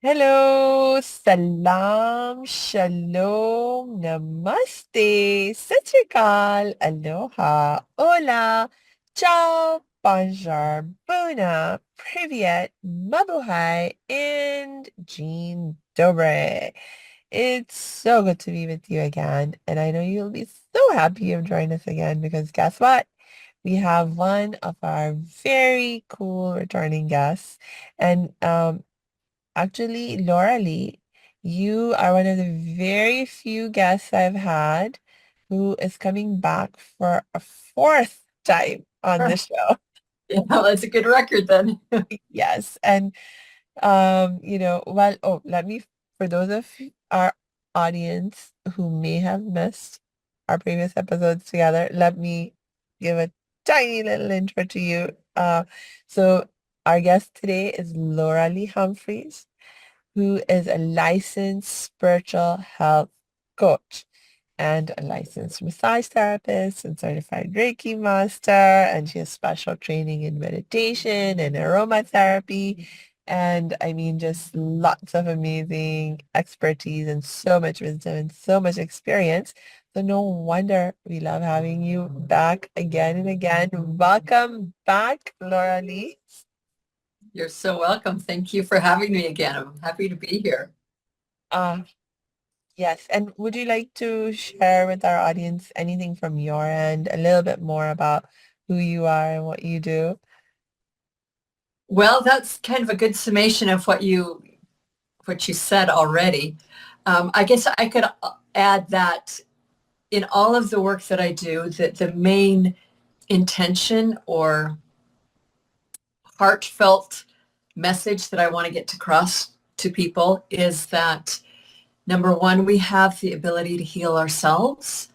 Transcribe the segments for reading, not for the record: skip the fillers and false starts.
Hello, salam, shalom, namaste, satrikal, aloha, hola, ciao, bonjour, buna, privyet, mabuhay, and jean dobre. It's so good to be with you again, and I know you'll be so happy you've joined us again because guess what? We have one of our very cool returning guests, and actually, Loralee, you are one of the very few guests I've had who is coming back for a fourth time on the show. Yeah, well, that's a good record then. Yes. And let me, for those of our audience who may have missed our previous episodes together, let me give a tiny little intro to you. So our guest today is Loralee Humphreys, who is a licensed spiritual health coach and a licensed massage therapist and certified Reiki master. And she has special training in meditation and aromatherapy. And I mean, just lots of amazing expertise and so much wisdom and so much experience. So no wonder we love having you back again and again. Welcome back, Laura Lee. You're so welcome. Thank you for having me again. I'm happy to be here. Uh, Yes. And would you like to share with our audience anything from your end, a little bit more about who you are and what you do? Well, that's kind of a good summation of what you said already. I guess I could add that in all of the work that I do, that the main intention or heartfelt message that I want to get across to people is that number one, we have the ability to heal ourselves.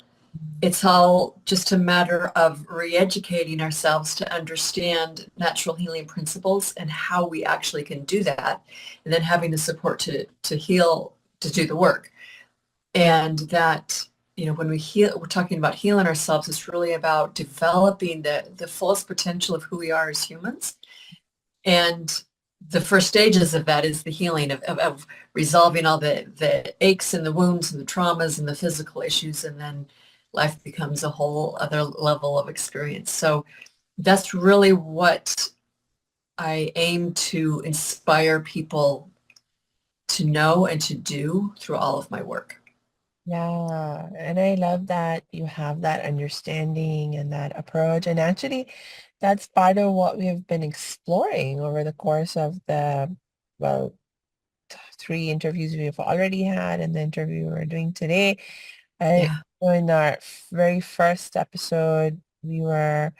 It's all just a matter of re-educating ourselves to understand natural healing principles and how we actually can do that, and then having the support to heal, to do the work. And that, when we heal, we're talking about healing ourselves. It's really about developing the fullest potential of who we are as humans. And the first stages of that is the healing of resolving all the aches and the wounds and the traumas and the physical issues. And then life becomes a whole other level of experience. So that's really what I aim to inspire people to know and to do through all of my work. Yeah, and I love that you have that understanding and that approach. And actually, that's part of what we have been exploring over the course of well, three interviews we've already had and the interview we're doing today. I, Yeah. in our very first episode, we were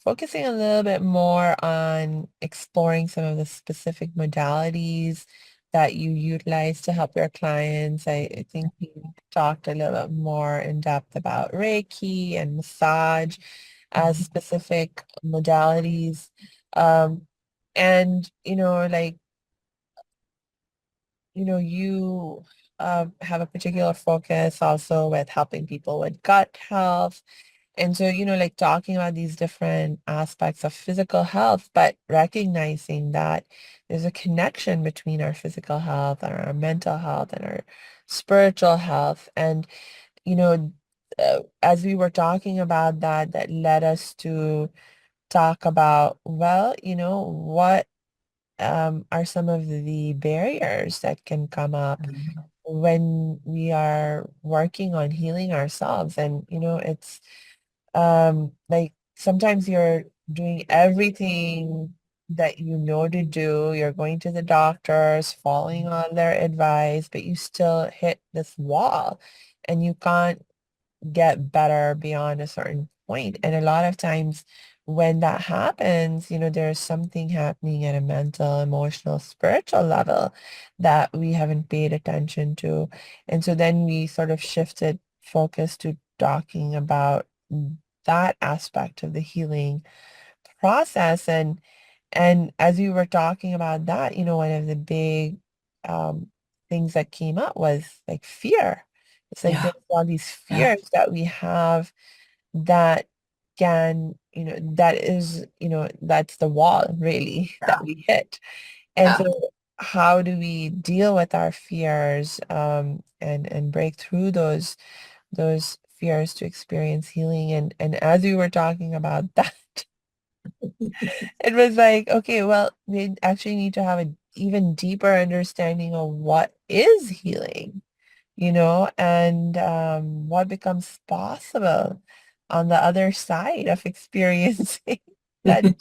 focusing a little bit more on exploring some of the specific modalities that you utilize to help your clients. I think we talked a little bit more in depth about Reiki and massage as specific modalities. Um, and, you have a particular focus also with helping people with gut health and so, like talking about these different aspects of physical health, but recognizing that there's a connection between our physical health and our mental health and our spiritual health. And, you know, as we were talking about that, that led us to talk about, well, what are some of the barriers that can come up when we are working on healing ourselves? And, it's like sometimes you're doing everything that you know to do. You're going to the doctors, following on their advice, but you still hit this wall and you can't get better beyond a certain point. And a lot of times when that happens, there's something happening at a mental, emotional, spiritual level that we haven't paid attention to. And so then we sort of shifted focus to talking about that aspect of the healing process. And as we were talking about that, one of the big um, things that came up was like fear. It's like Yeah. there's all these Yeah. fears that we have that that is, that's the wall really that Yeah. we hit. And so Yeah. how do we deal with our fears, and break through those fears to experience healing. And as we were talking about that, it was like, okay, well, we actually need to have an even deeper understanding of what is healing, and what becomes possible on the other side of experiencing that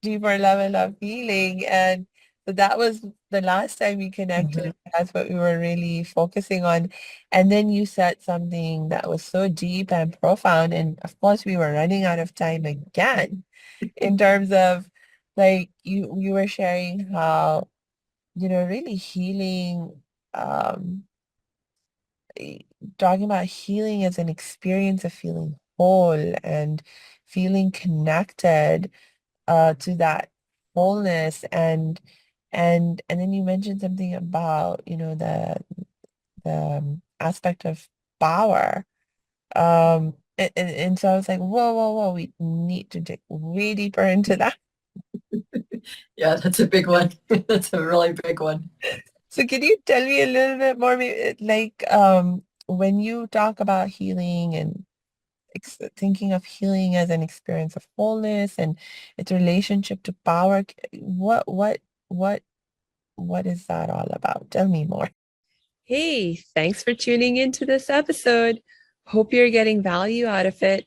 deeper level of healing. And so that was the last time we connected. Mhm. That's what we were really focusing on. And then you said something that was so deep and profound. And of course, we were running out of time again in terms of, like, you were sharing how, really healing, um, eh, talking about healing as an experience of feeling whole and feeling connected, to that wholeness. And then you mentioned something about, the aspect of power. And so I was like, whoa, whoa, whoa, we need to dig way deeper into that. Yeah, that's a big one. That's a really big one. So can you tell me a little bit more, like, when you talk about healing and thinking of healing as an experience of wholeness and its relationship to power, what, what is that all about? Tell me more. Hey, thanks for tuning into this episode. Hope you're getting value out of it.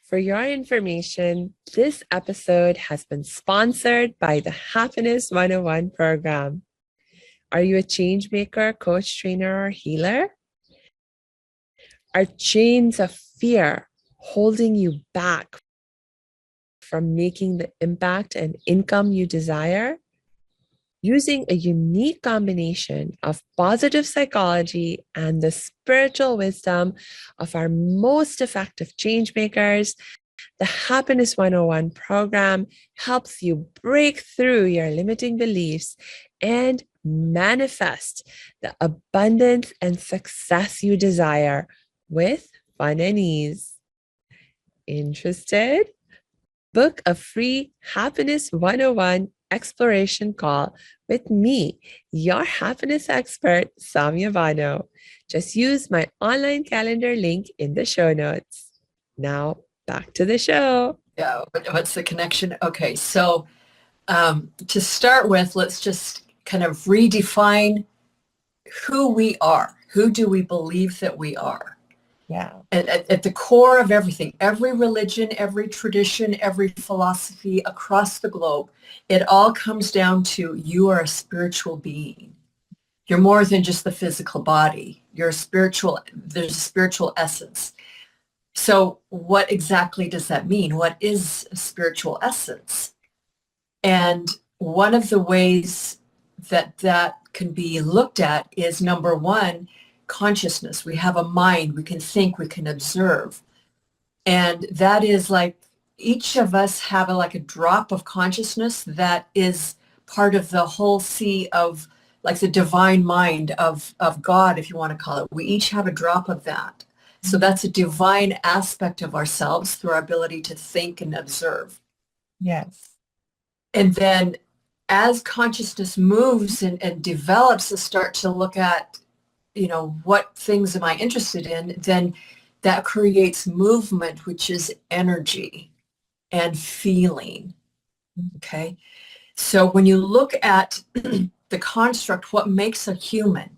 For your information, this episode has been sponsored by the Happiness 101 program. Are you a change maker, coach, trainer, or healer? Are chains of fear holding you back from making the impact and income you desire? Using a unique combination of positive psychology and the spiritual wisdom of our most effective change makers, the Happiness 101 program helps you break through your limiting beliefs and manifest the abundance and success you desire with fun and ease. Interested? Book a free Happiness 101 exploration call with me, your happiness expert, Samia Bano. Just use my online calendar link in the show notes. Now, back to the show. Yeah, what's the connection? Okay, so to start with, let's just kind of redefine who we are. Who do we believe that we are? Yeah. At the core of everything, every religion, every tradition, every philosophy across the globe, it all comes down to you are a spiritual being. You're more than just the physical body. You're a spiritual, there's a spiritual essence. So what exactly does that mean? What is a spiritual essence? And one of the ways that that can be looked at is, number one, consciousness. We have a mind, we can think, we can observe. And that is like each of us have like a drop of consciousness that is part of the whole sea of like the divine mind of God, if you want to call it. We each have a drop of that. So that's a divine aspect of ourselves through our ability to think and observe. Yes. And then as consciousness moves and develops to start to look at, what things am I interested in, then that creates movement, which is energy and feeling. Okay. So when you look at the construct, what makes a human,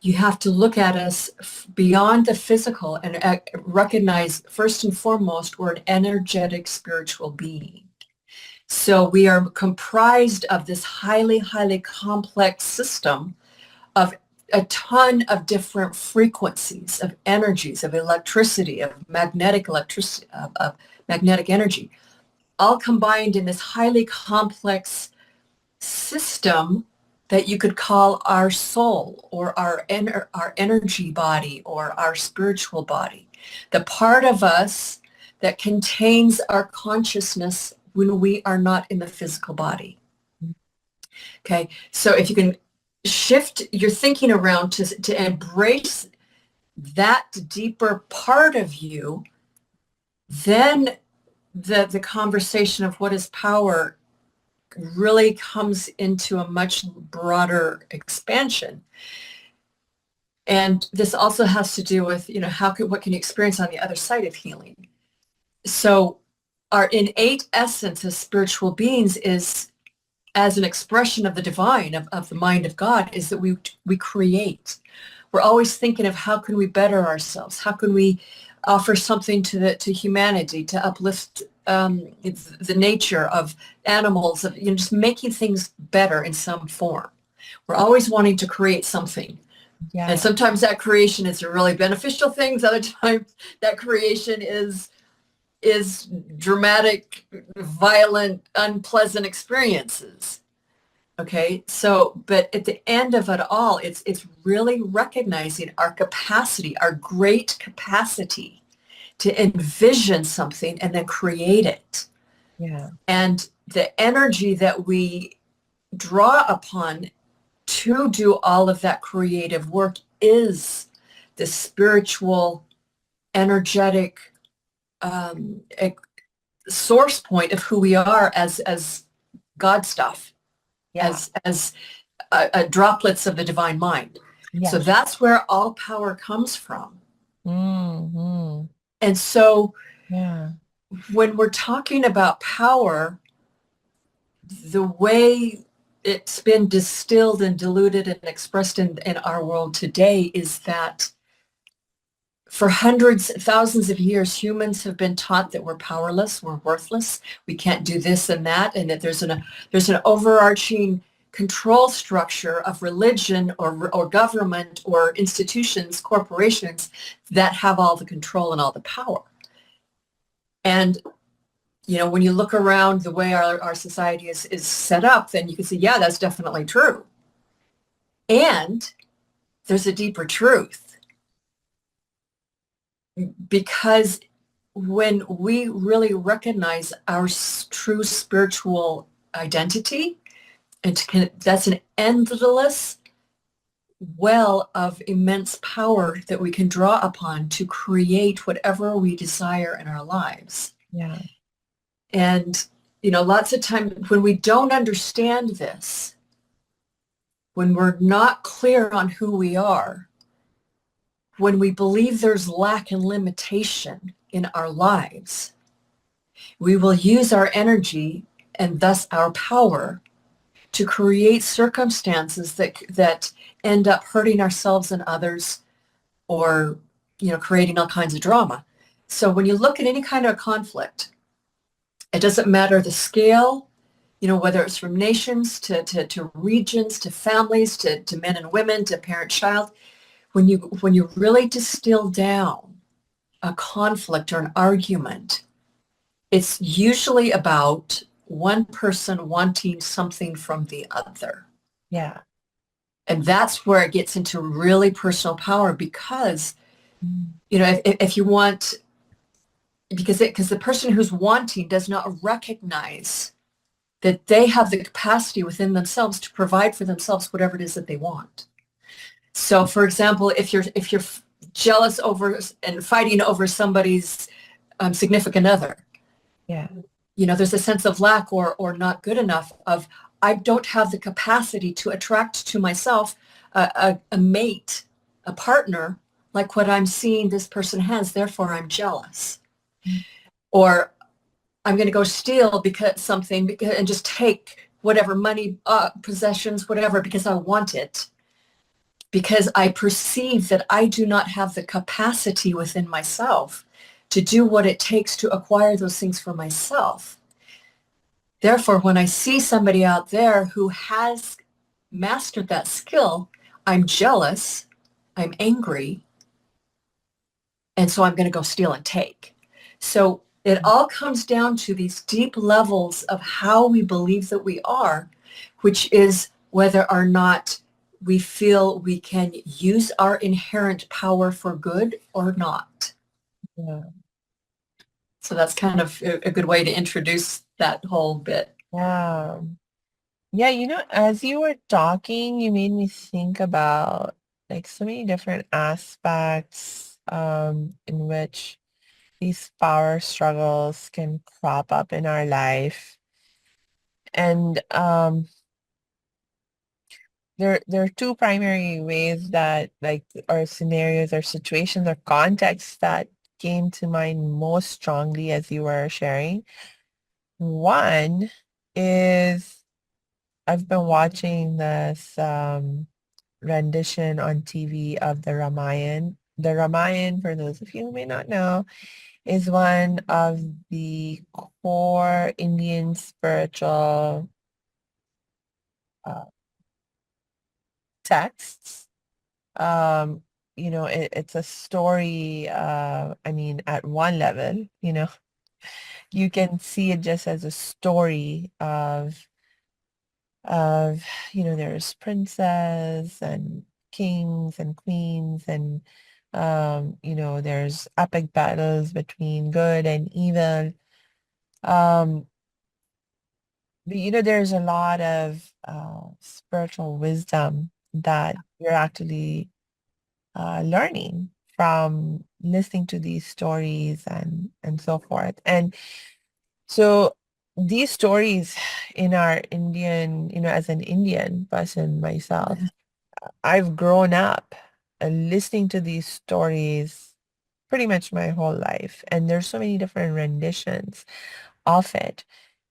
you have to look at us beyond the physical and recognize first and foremost, we're an energetic spiritual being. So we are comprised of this highly, highly complex system of a ton of different frequencies of energies, of electricity, of magnetic electricity, of magnetic energy, all combined in this highly complex system that you could call our soul or our energy body or our spiritual body, the part of us that contains our consciousness when we are not in the physical body. Okay, so if you can shift your thinking around to embrace that deeper part of you, then the conversation of what is power really comes into a much broader expansion. And this also has to do with, what can you experience on the other side of healing? So our innate essence as spiritual beings is, as an expression of the divine, of the mind of God, is that we create. We're always thinking of how can we better ourselves? How can we offer something to humanity, to uplift the nature of animals, of just making things better in some form. We're always wanting to create something. And Yeah. sometimes that creation is a really beneficial things. Other times that creation is dramatic, violent, unpleasant experiences. Okay. So, but at the end of it all, it's really recognizing our capacity, our great capacity to envision something and then create it. Yeah. And the energy that we draw upon to do all of that creative work is the spiritual, energetic um, source point of who we are as God stuff, Yeah. as droplets of the divine mind. So Yes. that's where all power comes from. Mm-hmm. And so Yeah. when we're talking about power, the way it's been distilled and diluted and expressed in our world today is that for hundreds, thousands of years, humans have been taught that we're powerless, we're worthless, we can't do this and that, and that there's an overarching control structure of religion or government or institutions, corporations that have all the control and all the power. And when you look around the way our society is set up, then you can see, yeah, that's definitely true. And there's a deeper truth, because when we really recognize our true spiritual identity, that's an endless well of immense power that we can draw upon to create whatever we desire in our lives. Yeah. And, lots of times when we don't understand this, when we're not clear on who we are, when we believe there's lack and limitation in our lives, we will use our energy and thus our power to create circumstances that end up hurting ourselves and others, or creating all kinds of drama. So when you look at any kind of conflict, it doesn't matter the scale, whether it's from nations to regions, to families, to men and women, to parent-child. When you really distill down a conflict or an argument, it's usually about one person wanting something from the other. Yeah. And that's where it gets into really personal power, because, Mm. if you want, because the person who's wanting does not recognize that they have the capacity within themselves to provide for themselves whatever it is that they want. So, for example, if you're jealous over and fighting over somebody's significant other, Yeah. there's a sense of lack or not good enough of, I don't have the capacity to attract to myself a mate, a partner like what I'm seeing this person has. Therefore, I'm jealous. Mm. Or I'm going to go steal and just take whatever money, possessions, whatever, because I want it. Because I perceive that I do not have the capacity within myself to do what it takes to acquire those things for myself. Therefore, when I see somebody out there who has mastered that skill, I'm jealous, I'm angry, and so I'm going to go steal and take. So it all comes down to these deep levels of how we believe that we are, which is whether or not we feel we can use our inherent power for good or not. Yeah. So that's kind of a good way to introduce that whole bit. Yeah. Yeah, as you were talking, you made me think about like so many different aspects in which these power struggles can crop up in our life. And there are two primary ways that like or scenarios or situations or contexts that came to mind most strongly as you were sharing. One is I've been watching this rendition on TV of the Ramayana. The Ramayana, for those of you who may not know, is one of the core Indian spiritual uh, texts. Um, it's a story, I mean, at one level, you can see it just as a story of there's princes and kings and queens and there's epic battles between good and evil. um but there's a lot of spiritual wisdom that you're actually learning from listening to these stories and so forth. And so these stories in our Indian, as an Indian person myself, I've grown up listening to these stories pretty much my whole life. And there's so many different renditions of it.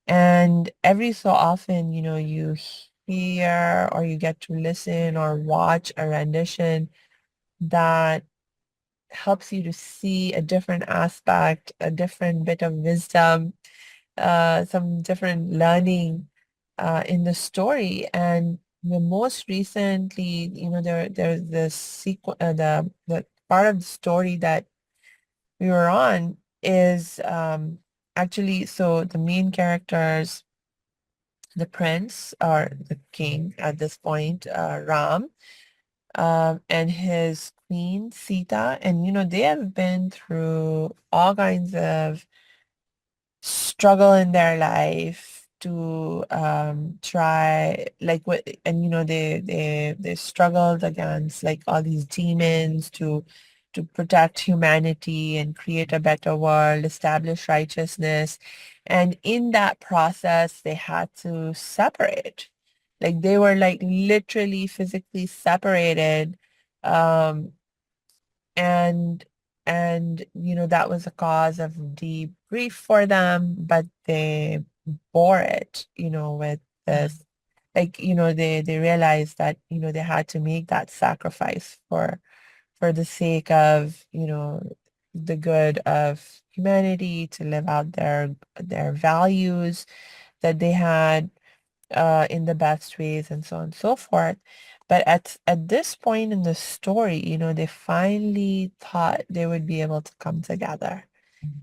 And every so often, you hear or you get to listen or watch a rendition that helps you to see a different aspect, a different bit of wisdom, some different learning in the story. And the most recently, there's the the part of the story that we were on is actually so the main characters, the prince or the king at this point, Ram, and his queen Sita, and they have been through all kinds of struggle in their life to try like what and they struggled against like all these demons to protect humanity and create a better world, establish righteousness. And in that process they had to separate, like they were like literally physically separated. um and that was a cause of deep grief for them, but they bore it, with this, like they realized that they had to make that sacrifice for the sake of the good of humanity, to live out their values that they had in the best ways and so on and so forth. But at this point in the story, they finally thought they would be able to come together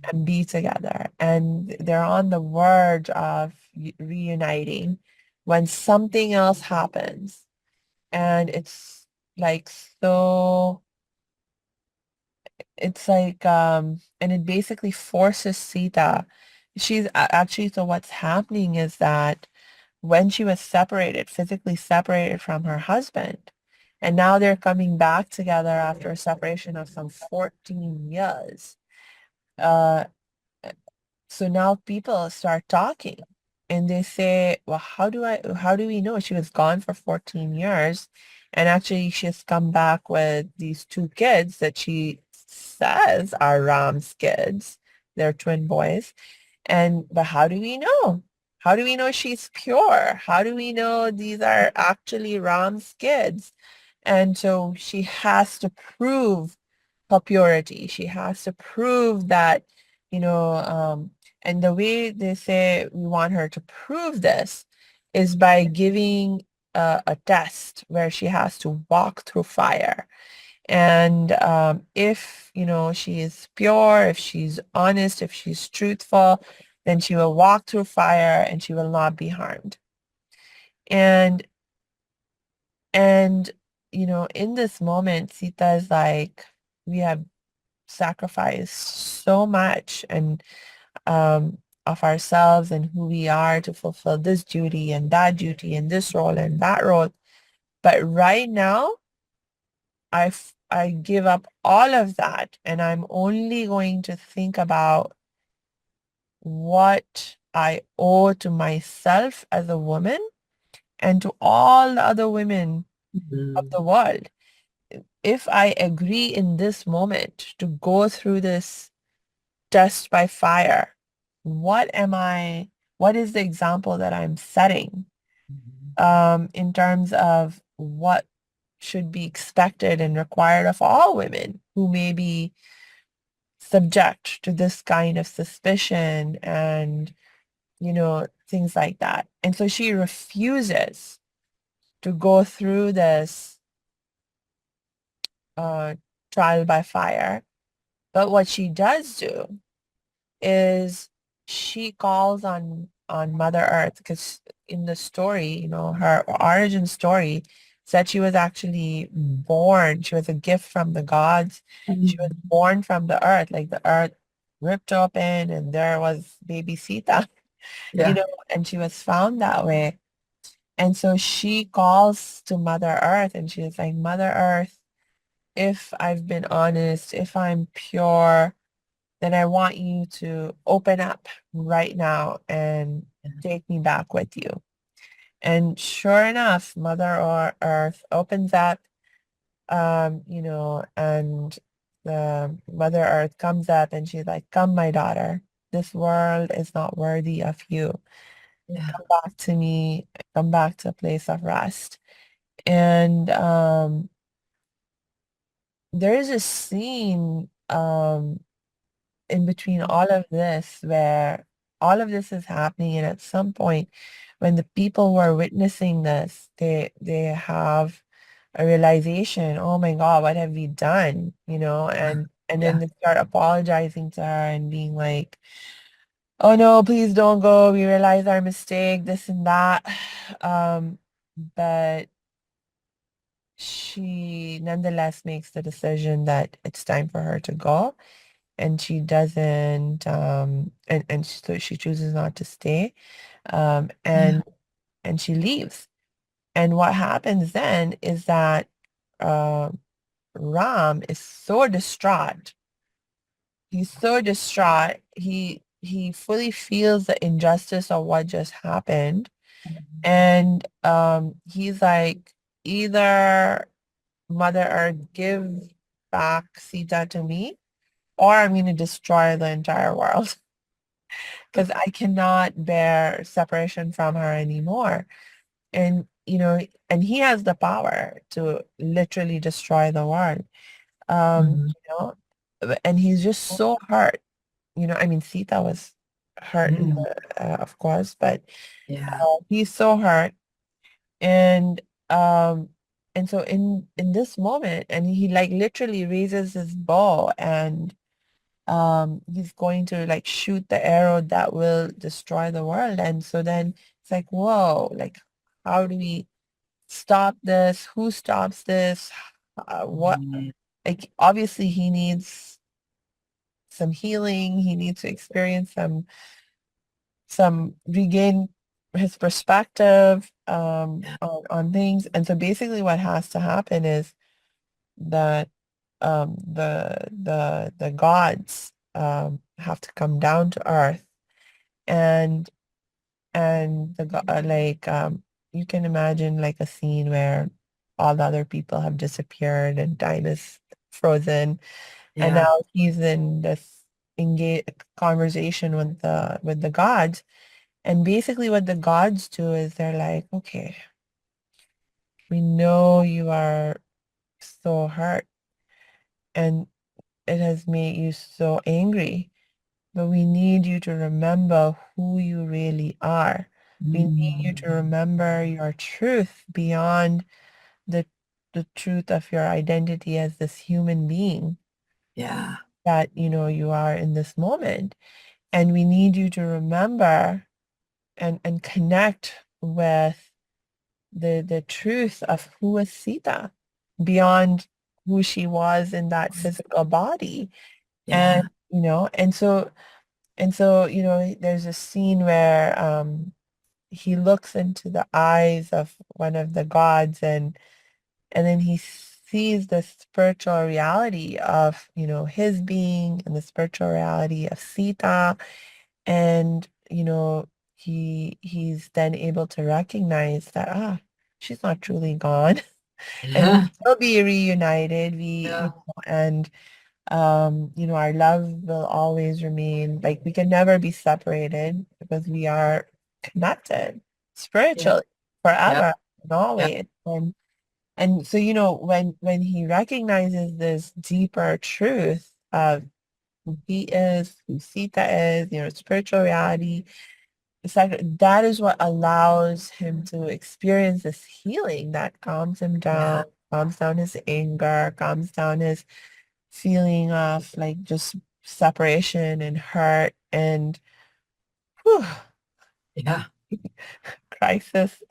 and be together. And they're on the verge of reuniting when something else happens. And like so it's like and it basically forces Sita. Actually, so what's happening is that when she was separated, physically separated from her husband, and now they're coming back together after a separation of some 14 years. Uh, so now people start talking and they say, well, how do we know she was gone for 14 years? And actually she's come back with these two kids that she says are Ram's kids. They're twin boys. But how do we know? How do we know she's pure? How do we know these are actually Ram's kids? And so she has to prove her purity. She has to prove that, you know, um, and the way they say we want her to prove this is by giving a test where she has to walk through fire. And if, she is pure, if she's honest, if she's truthful, then she will walk through fire and she will not be harmed. And and in this moment, Sita is like, we have sacrificed so much and of ourselves and who we are to fulfill this duty and this role and that role. But right now, I give up all of that and I'm only going to think about what I owe to myself as a woman and to all the other women of Mhm. the world. If I agree in this moment to go through this test by fire, what am I, what is the example that I'm setting in terms of what should be expected and required of all women who may be subject to this kind of suspicion and, things like that. And so she refuses to go through this uh, trial by fire. But what she does do is she calls on Mother Earth because in the story, her origin story said she was actually born. She was a gift from the gods. She was Mhm. born from the earth, like the earth ripped open and there was baby Sita, Yeah. and she was found that way. And so she calls to Mother Earth and she is like, Mother Earth, if I've been honest, if I'm pure, then I want you to open up right now and take me back with you. And sure enough, Earth opens up, and the Mother Earth comes up and she's like, come, my daughter, this world is not worthy of you. Yeah. Come back to me, come back to a place of rest. And there is a scene in between all of this where all of this is happening, and at some point when the people who are witnessing this, they have a realization, oh my God, what have we done? And then Yeah. they start apologizing to her and being like, oh no, please don't go, we realize our mistake, this and that. But she nonetheless makes the decision that it's time for her to go, and she doesn't and so she chooses not to stay, um Yeah. and and she leaves. And what happens then is that uh, Ram is so distraught. He's so distraught. He fully feels the injustice of what just happened, and he's like, either Mother Earth give back Sita to me, or I'm going to destroy the entire world because I cannot bear separation from her anymore. And, and he has the power to literally destroy the world. Mhm. And he's just so hurt. I mean, Sita was hurt, Mhm. of course, but Yeah. he's so hurt. And um, and so in this moment, and he like literally raises his bow and he's going to like shoot the arrow that will destroy the world. And so then it's like, whoa, like how do we stop this? Who stops this? What, Mhm. like obviously he needs some healing, he needs to experience some regain his perspective Yeah. on things. And so basically what has to happen is that the gods have to come down to earth, and like you can imagine like a scene where all the other people have disappeared and time is frozen, and Yeah. now he's in this engage conversation with the gods. And basically what the gods do is they're like, okay, we know you are so hurt and it has made you so angry, but we need you to remember who you really are. We need you Mhm. to remember your truth beyond the the truth of your identity as this human being Yeah. that you are in this moment. And we need you to remember and connect with the truth of who is Sita beyond who she was in that physical body. And Yeah. there's a scene where he looks into the eyes of one of the gods, and then he sees the spiritual reality of his being and the spiritual reality of Sita. And you know, he's then able to recognize that, she's not truly gone. And Yeah. we will be reunited. Yeah. And our love will always remain, like we can never be separated because we are connected Yeah. spiritually Yeah. forever and Yeah. always. And so, when he recognizes this deeper truth of who he is, who Sita is, spiritual reality, it's like that is what allows him to experience this healing that Yeah. calms down his anger, calms down his feeling of like just separation and hurt and whew, Yeah. crisis,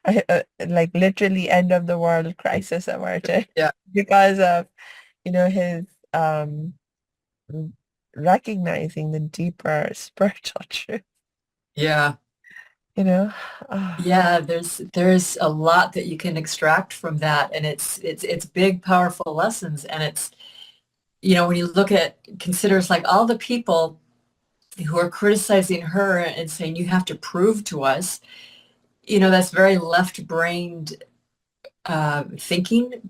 like literally end of the world crisis emerging Yeah. because of, his um recognizing the deeper spiritual truth, Yeah. you know. Ah, Yeah, there's a lot that you can extract from that, and it's big, powerful lessons. And it's, when you look at considers like all the people who are criticizing her and saying you have to prove to us, that's very left-brained thinking,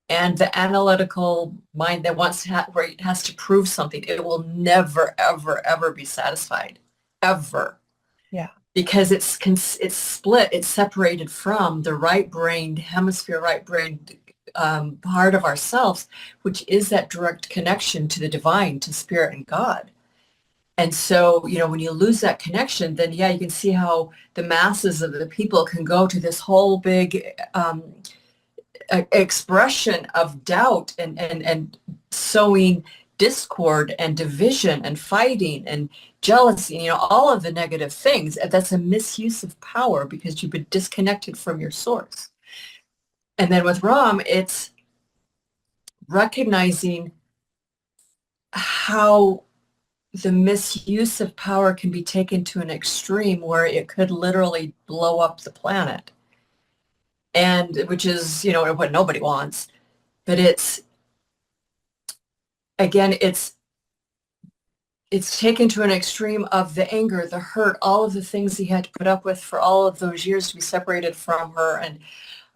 and the analytical mind that wants to where it has to prove something, it will never, ever, ever be satisfied, ever. yeah. Because it's split, it's separated from the right-brained hemisphere, right-brained part of ourselves, which is that direct connection to the divine, to spirit and God. And so, when you lose that connection, then yeah, you can see how the masses of the people can go to this whole big expression of doubt and sowing discord and division and fighting and jealousy, all of the negative things. That's a misuse of power because you've been disconnected from your source. And then with Ram, it's recognizing how the misuse of power can be taken to an extreme where it could literally blow up the planet. And which is, what nobody wants. But again, it's taken to an extreme of the anger, the hurt, all of the things he had to put up with for all of those years to be separated from her, and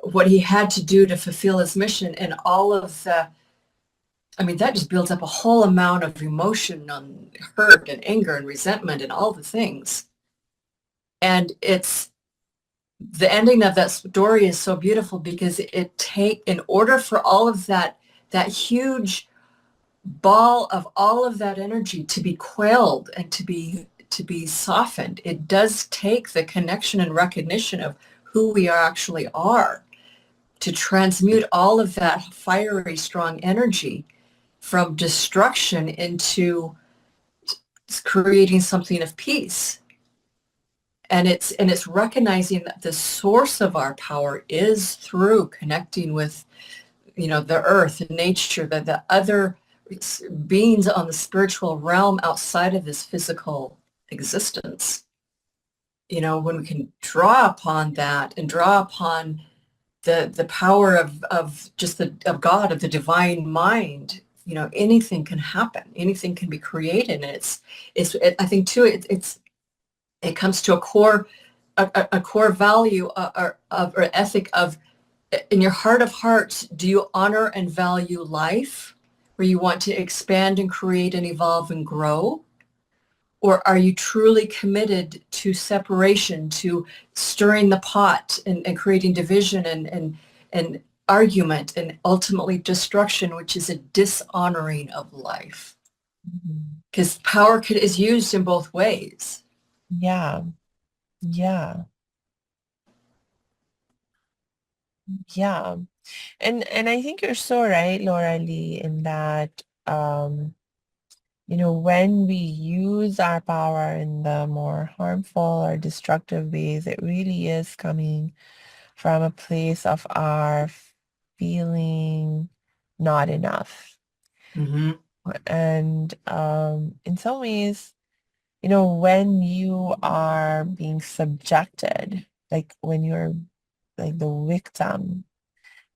what he had to do to fulfill his mission, and all of that just builds up a whole amount of emotion and hurt and anger and resentment and all the things. And it's the ending of that story is so beautiful because in order for all of that huge ball of all of that energy to be quelled and to be softened, it does take the connection and recognition of who we actually are to transmute all of that fiery, strong energy from destruction into creating something of peace. And it's recognizing that the source of our power is through connecting with, the earth and nature, the other beings on the spiritual realm outside of this physical existence. When we can draw upon that and draw upon the power of just of God, of the divine mind, anything can happen, anything can be created. And I think too, it comes to a core value or ethic of, in your heart of hearts, do you honor and value life, where you want to expand and create and evolve and grow? Or are you truly committed to separation, to stirring the pot and creating division and argument and ultimately destruction, which is a dishonoring of life? Mhm. Because power is used in both ways. Yeah. Yeah. Yeah. And I think you're so right, Laura Lee, in that when we use our power in the more harmful or destructive ways, it really is coming from a place of our feeling not enough. Mm-hmm. And in some ways, when you are being subjected, like when you're like the victim,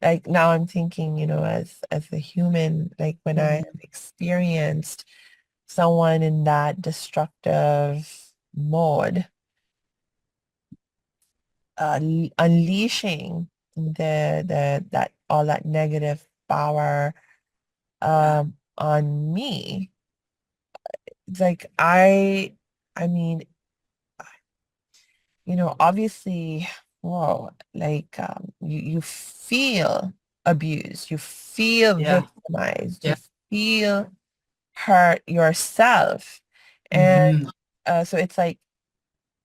like now I'm thinking, as a human, like when I have experienced someone in that destructive mode, unleashing the that all that negative power Yeah. on me. It's like I mean, obviously, whoa, like you feel abused, you feel Yeah. victimized, you Yeah. feel hurt yourself. And Hmm. so it's like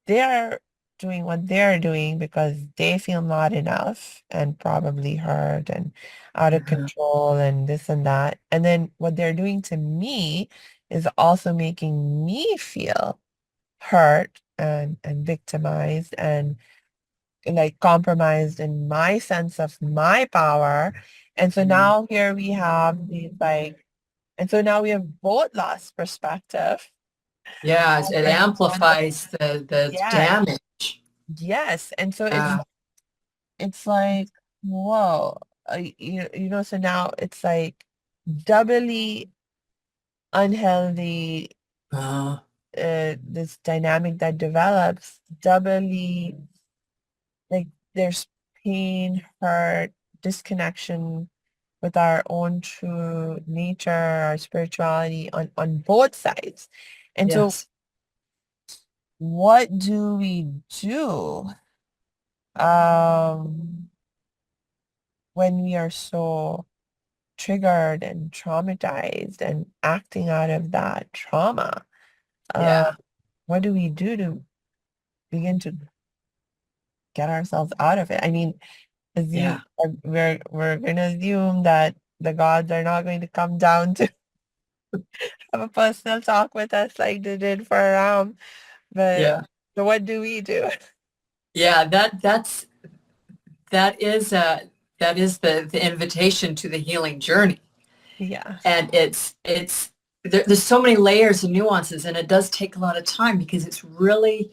they're doing what they're doing because they feel not enough and probably hurt and out of Uh-huh. control and this and that. And then what they're doing to me is also making me feel hurt and victimized and like compromised in my sense of my power. And so Mhm. now here we have these like, and so now we have both lost perspective. Yeah, it And one, amplifies the yes, damage. yes. And so Yeah. it's like, whoa, so now it's like doubly unhealthy, Uh, this dynamic that develops, doubly like there's pain, hurt, disconnection with our own true nature, our spirituality on both sides. And so yes. what do we do um when we are so triggered and traumatized and acting out of that trauma? Uh, Yeah. what do we do to begin to get ourselves out of it? I mean, Yeah. we're going to assume that the gods are not going to come down to have a personal talk with us like they did for but Yeah. so what do we do? Yeah. That is the invitation to the healing journey. Yeah. And there's so many layers and nuances, and it does take a lot of time because it's really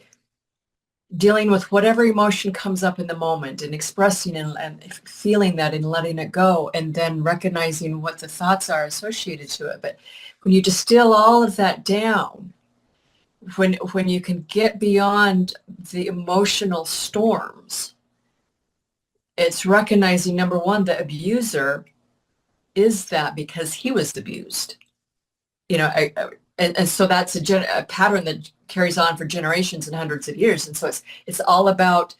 dealing with whatever emotion comes up in the moment and expressing and feeling that and letting it go, and then recognizing what the thoughts are associated to it. But when you distill all of that down, when you can get beyond the emotional storms, it's recognizing, number one, the abuser is that because he was abused. And so that's a pattern that carries on for generations and hundreds of years. And so it's all about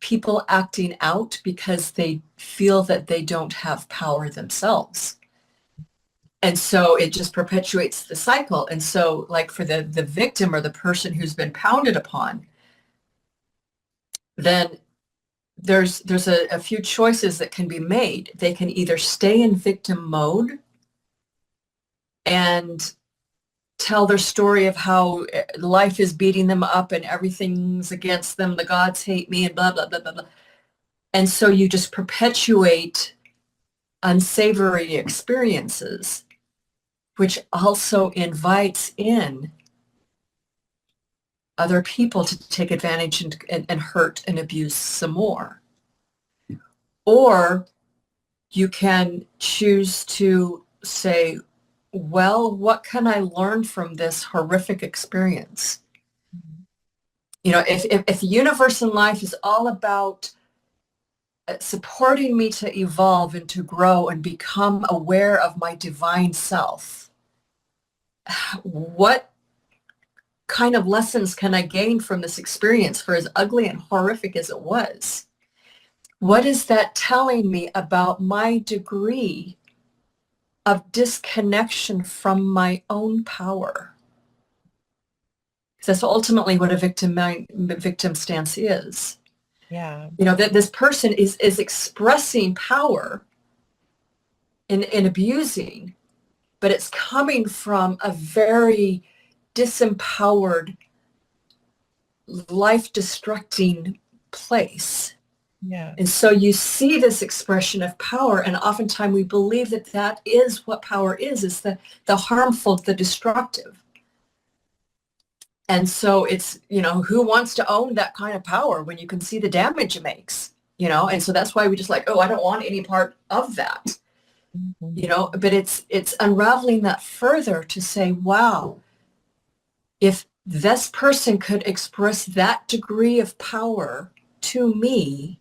people acting out because they feel that they don't have power themselves. And so it just perpetuates the cycle. And so, like, for the victim or the person who's been pounded upon, then there's a few choices that can be made. They can either stay in victim mode and tell their story of how life is beating them up and everything's against them, the gods hate me, and blah blah blah blah blah. And so you just perpetuate unsavory experiences, which also invites in other people to take advantage and hurt and abuse some more. Or you can choose to say, well, what can I learn from this horrific experience? If the universe and life is all about supporting me to evolve and to grow and become aware of my divine self, what kind of lessons can I gain from this experience, for as ugly and horrific as it was? What is that telling me about my degree of disconnection from my own power? Because that's ultimately what a victim stance is. Yeah. That this person is expressing power in abusing, but it's coming from a very disempowered, life-destructing place. Yeah. And so you see this expression of power, and oftentimes we believe that that is what power is the harmful, the destructive. And so it's, who wants to own that kind of power when you can see the damage it makes, And so that's why we just like, oh, I don't want any part of that, Mhm. but it's unraveling that further to say, wow, if this person could express that degree of power to me.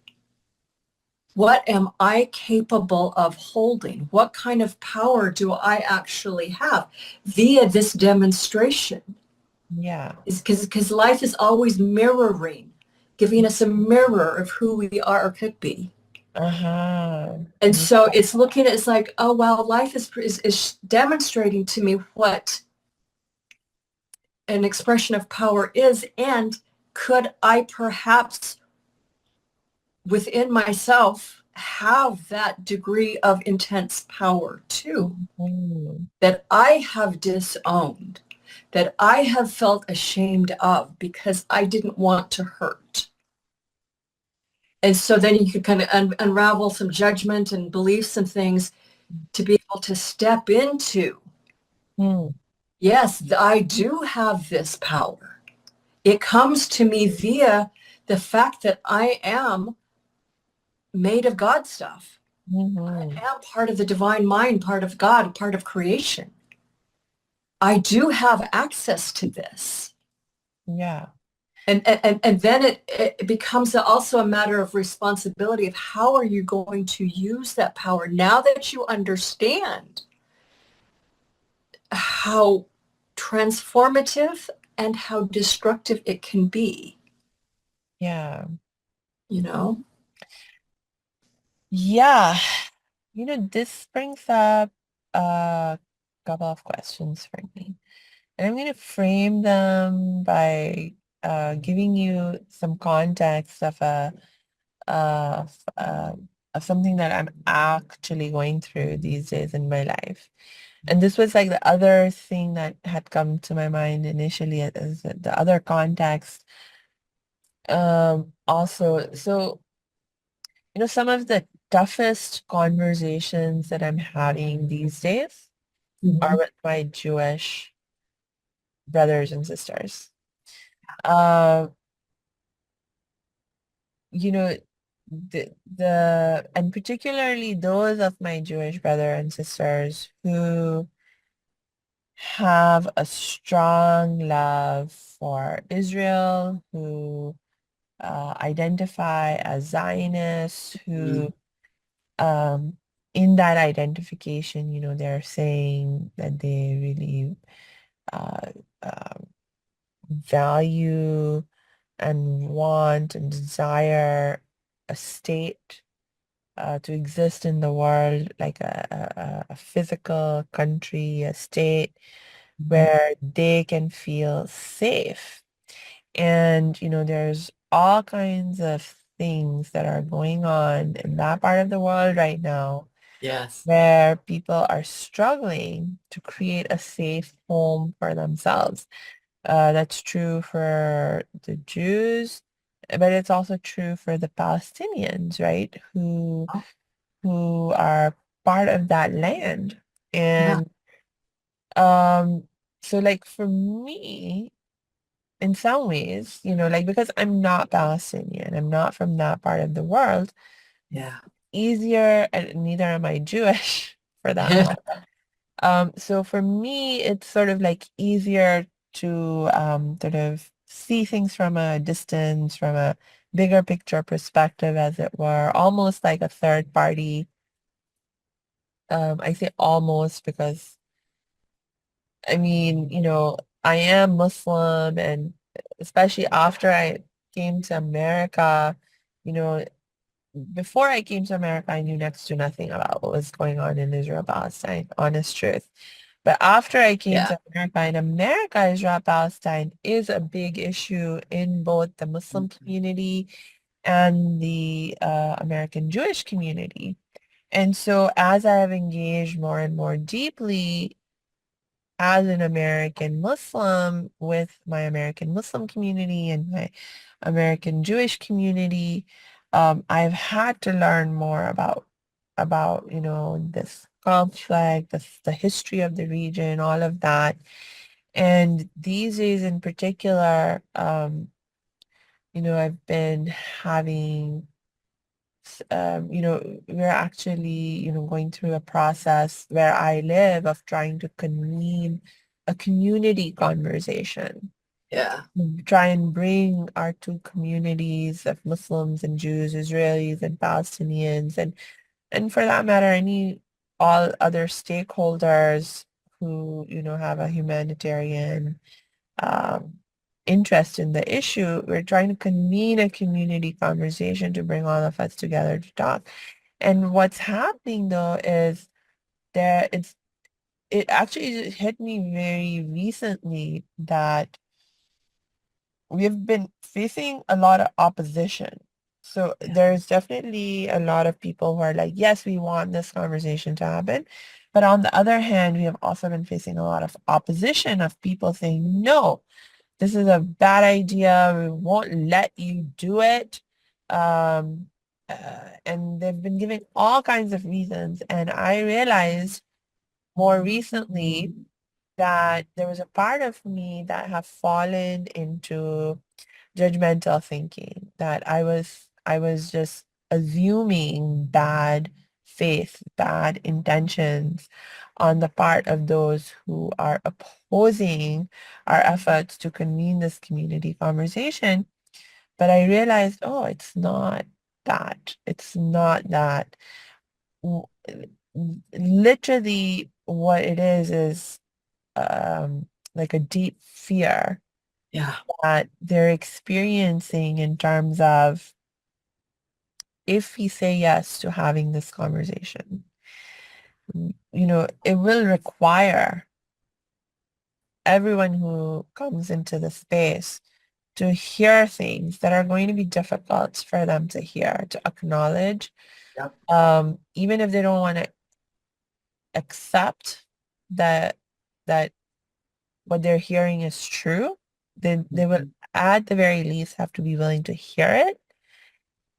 What am I capable of holding? What kind of power do I actually have via this demonstration? Yeah. Is because life is always mirroring, giving us a mirror of who we are or could be. Uh-huh. And Yeah. so it's looking at it's like, oh wow, life is demonstrating to me what an expression of power is, and could I perhaps within myself have that degree of intense power too, Mhm. that I have disowned, that I have felt ashamed of because I didn't want to hurt. And so then you could kind of unravel some judgment and beliefs and things to be able to step into, Hmm. yes, I do have this power. It comes to me via the fact that I am made of God stuff. I Mhm. am part of the divine mind, part of God, part of creation. I do have access to this. Yeah. And then it becomes also a matter of responsibility of how are you going to use that power now that you understand how transformative and how destructive it can be, Yeah. you know? Yeah. This brings up a couple of questions for me. And I'm going to frame them by giving you some context of, uh, of something that I'm actually going through these days in my life. And this was like the other thing that had come to my mind initially as the other context. Also, so, some of the toughest conversations that I'm having these days are Mhm. with my Jewish brothers and sisters. Uh, you know, and particularly those of my Jewish brother and sisters who have a strong love for Israel, who identify as Zionists, who in that identification, they're saying that they really uh, uh, value and want and desire a state to exist in the world, like a physical country, a state where they can feel safe. And, there's all kinds of things that are going on in that part of the world right now Yes. where people are struggling to create a safe home for themselves. That's true for the Jews, but it's also true for the Palestinians, right? Who are part of that land. Yeah. And um, so like for me, in some ways, like because I'm not Palestinian, I'm not from that part of the world, Yeah. easier, and neither am I Jewish for that Yeah. matter. So for me, it's sort of like easier to sort of see things from a distance, from a bigger picture perspective, as it were, almost like a third party. I say almost because I mean, I am Muslim, and especially after I came to America, you know, before I came to America, I knew next to nothing about what was going on in Israel, Palestine, honest truth. But after I came Yeah. to America, in America, Israel, Palestine is a big issue in both the Muslim community and the American Jewish community. And so as I have engaged more and more deeply as an American Muslim with my American Muslim community and my American Jewish community, I've had to learn more about this conflict, the history of the region, all of that. And these days in particular, I've been having we're actually, going through a process where I live of trying to convene a community conversation. Yeah. try and bring our two communities of Muslims and Jews, Israelis and Palestinians, and for that matter, any all other stakeholders who, have a humanitarian um, interest in the issue. We're trying to convene a community conversation to bring all of us together to talk. And what's happening though is there it actually hit me very recently that we've been facing a lot of opposition. So Yeah. there's definitely a lot of people who are like, yes, we want this conversation to happen. But on the other hand, we have also been facing a lot of opposition of people saying, no, this is a bad idea. We won't let you do it. Um, and they've been giving all kinds of reasons. And I realized more recently that there was a part of me that have fallen into judgmental thinking, that I was just assuming bad faith, bad intentions on the part of those who are opposing our efforts to convene this community conversation. But I realized, oh, it's not that. It's not that. W- Literally, what it is like a deep fear Yeah. that they're experiencing in terms of if we say yes to having this conversation, it will require everyone who comes into the space to hear things that are going to be difficult for them to hear, to acknowledge, Yep. even if they don't want to accept that that what they're hearing is true, then they will Mhm. at the very least have to be willing to hear it.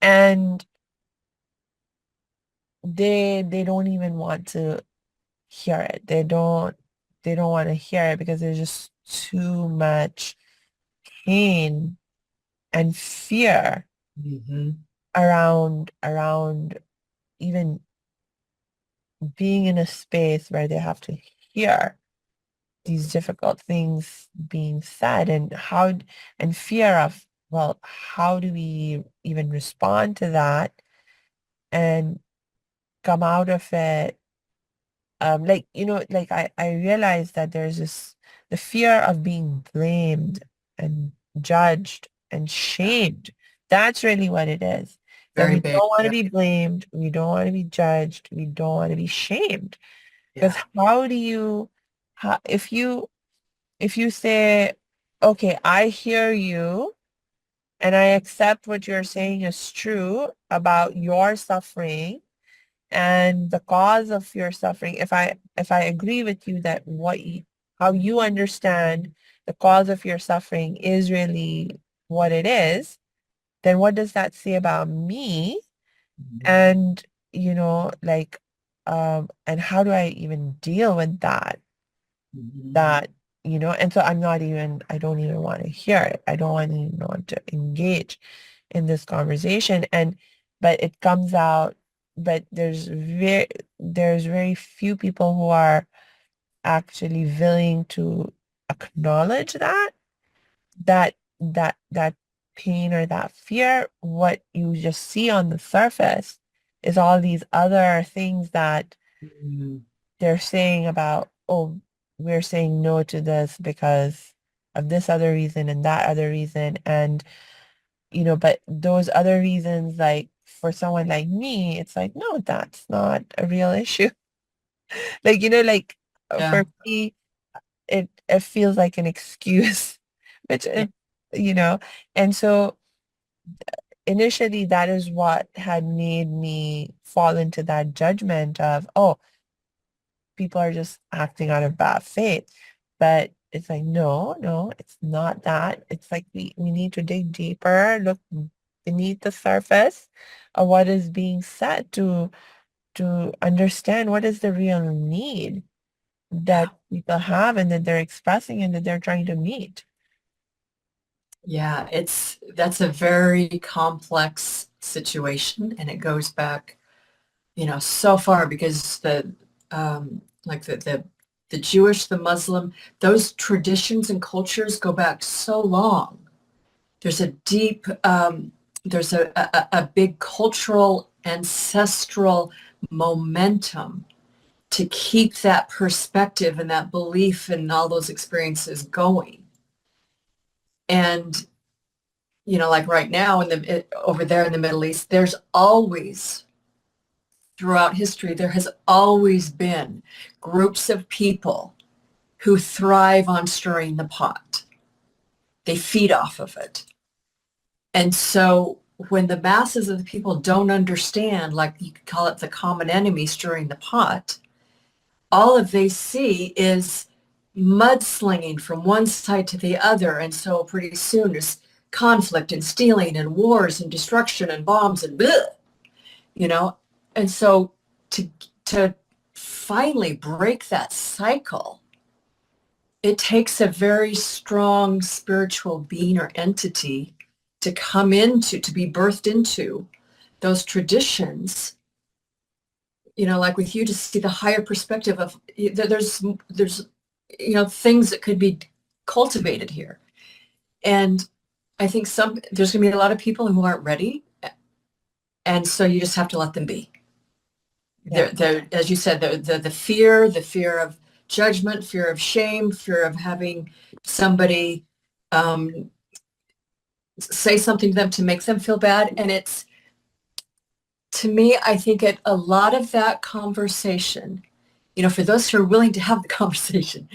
And they don't even want to hear it. They don't want to hear it because there's just too much pain and fear Mhm. around even being in a space where they have to hear these difficult things being said, and fear of, well, how do we even respond to that and come out of it, like I realized that there's the fear of being blamed and judged and Yeah. shamed. That's really what it is. That Very we big. don't want to Yeah. be blamed, we don't want to be judged, we don't want to be shamed. Because Yeah. how do you, if you say, okay, I hear you and I accept what you're saying is true about your suffering and the cause of your suffering, if I agree with you that how you understand the cause of your suffering is really what it is, then what does that say about me? Mhm. And like and how do I even deal with Mhm. and so I don't even want to hear it. I don't want to even want to engage in this conversation. But it comes out, but there's very few people who are actually willing to acknowledge that pain or that fear. What you just see on the surface is all these other things that Mhm. they're saying about, oh, we're saying no to this because of this other reason and that other reason. And, but those other reasons, like for someone like me, it's like, no, that's not a real issue. Like, like Yeah. for me, it feels like an excuse, which Yeah. you know, and so initially that is what had made me fall into that judgment of, oh, people are just acting out of bad faith. But it's like, no, no, it's not that. It's like we need to dig deeper, look beneath the surface of what is being said to understand what is the real need Yeah. that people have and that they're expressing and that they're trying to meet. Yeah. That's a very complex situation, and it goes back, so far because like the the Jewish, the Muslim, those traditions and cultures go back so long. There's a deep, there's a big cultural ancestral momentum to keep that perspective and that belief and all those experiences going. And, you know, like right now over there in the Middle East, there's always, throughout history, there has always been groups of people who thrive on stirring the pot. They feed off of it. And so when the masses of the people don't understand, like you could call it the common enemy stirring the pot, all of they see is mudslinging from one side to the other. And so pretty soon there's conflict and stealing and wars and destruction and bombs and bleh, you know. And so to finally break that cycle, it takes a very strong spiritual being or entity to come into, to be birthed into those traditions, you know, like with you, to see the higher perspective of there's, you know, things that could be cultivated here. And I think there's going to be a lot of people who aren't ready. And so you just have to let them be. Yeah. They're, as you said, the fear of judgment, fear of shame, fear of having somebody say something to them to make them feel bad. And it's, to me, I think a lot of that conversation, you know, for those who are willing to have the conversation,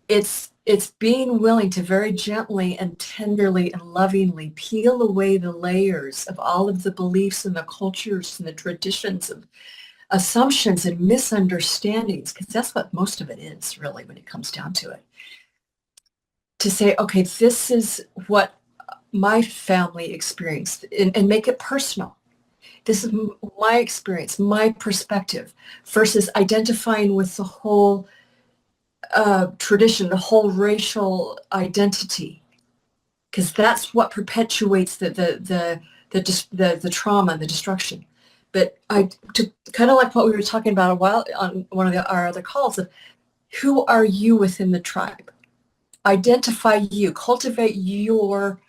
it's being willing to very gently and tenderly and lovingly peel away the layers of all of the beliefs and the cultures and the traditions of assumptions and misunderstandings, because that's what most of it is, really, when it comes down to it. To say, okay, this is what my family experienced, and make it personal. This is my experience, my perspective, versus identifying with the whole tradition, the whole racial identity, because that's what perpetuates the trauma and the destruction. But kind of like what we were talking about a while on one of our other calls, of who are you within the tribe? Identify you, cultivate your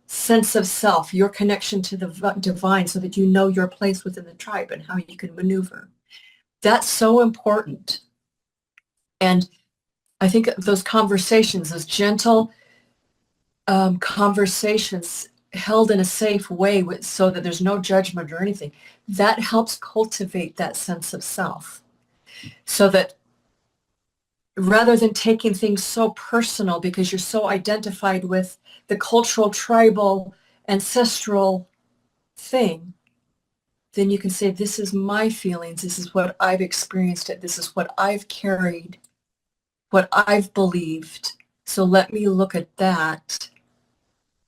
sense of self, your connection to the divine, so that you know your place within the tribe and how you can maneuver. That's so important. And I think those conversations, those gentle conversations held in a safe way so that there's no judgment or anything, that helps cultivate that sense of self. So that rather than taking things so personal because you're so identified with the cultural, tribal, ancestral thing, then you can say, this is my feelings, this is what I've experienced, this is what I've carried, what I've believed. So let me look at that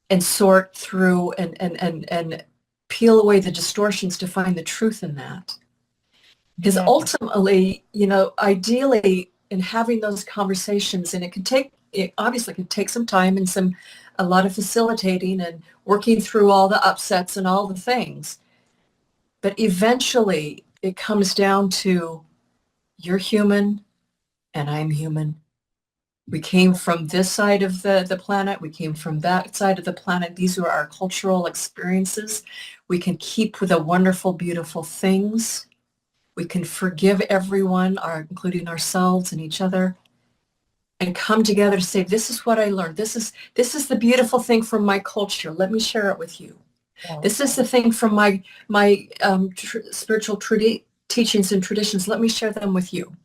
and sort through and peel away the distortions to find the truth in that. Because ultimately, you know, ideally, in having those conversations, and it obviously can take some time and a lot of facilitating and working through all the upsets and all the things. But eventually it comes down to, you're human and I'm human. We came from this side of the planet. We came from that side of the planet. These are our cultural experiences. We can keep with the wonderful, beautiful things. We can forgive everyone, including ourselves and each other, and come together to say, this is what I learned. This is the beautiful thing from my culture. Let me share it with you. Yeah. This is the thing from my spiritual teachings and traditions. Let me share them with you.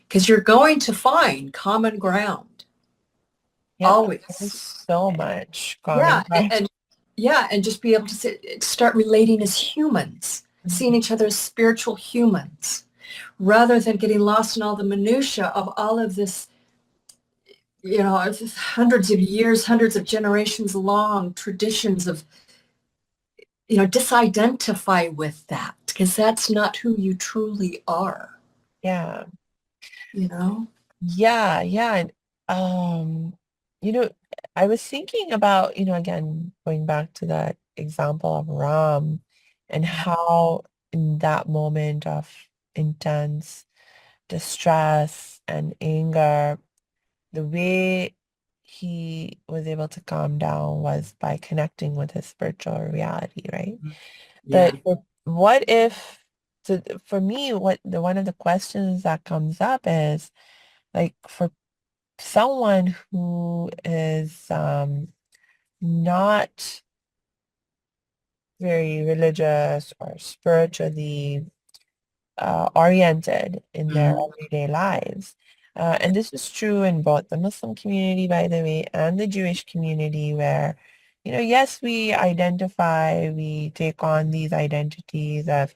Because you're going to find common ground. Yeah, always. So much common ground. And just be able to start relating as humans, seeing each other as spiritual humans, rather than getting lost in all the minutia of all of this, you know, hundreds of years, hundreds of generations long traditions of, you know, disidentify with that, because that's not who you truly are. Yeah. You know? Yeah. And, you know, I was thinking about, you know, again, going back to that example of Ram and how in that moment of intense distress and anger, the way he was able to calm down was by connecting with his spiritual reality, right? Yeah. But what if, so for me, one of the questions that comes up is like for someone who is not very religious or spiritually oriented in their Mhm. everyday lives. And this is true in both the Muslim community, by the way, and the Jewish community, where, yes, we take on these identities of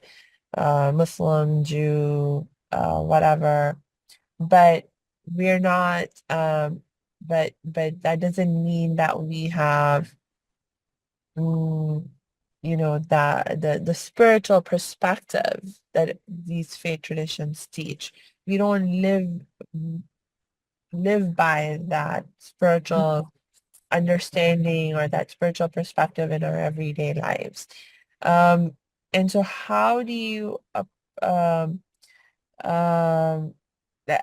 Muslim, Jew, whatever, but we're not, but that doesn't mean that we have mm, the spiritual perspective that these faith traditions teach. We don't live by that spiritual understanding or that spiritual perspective in our everyday lives. Um, and so how do you um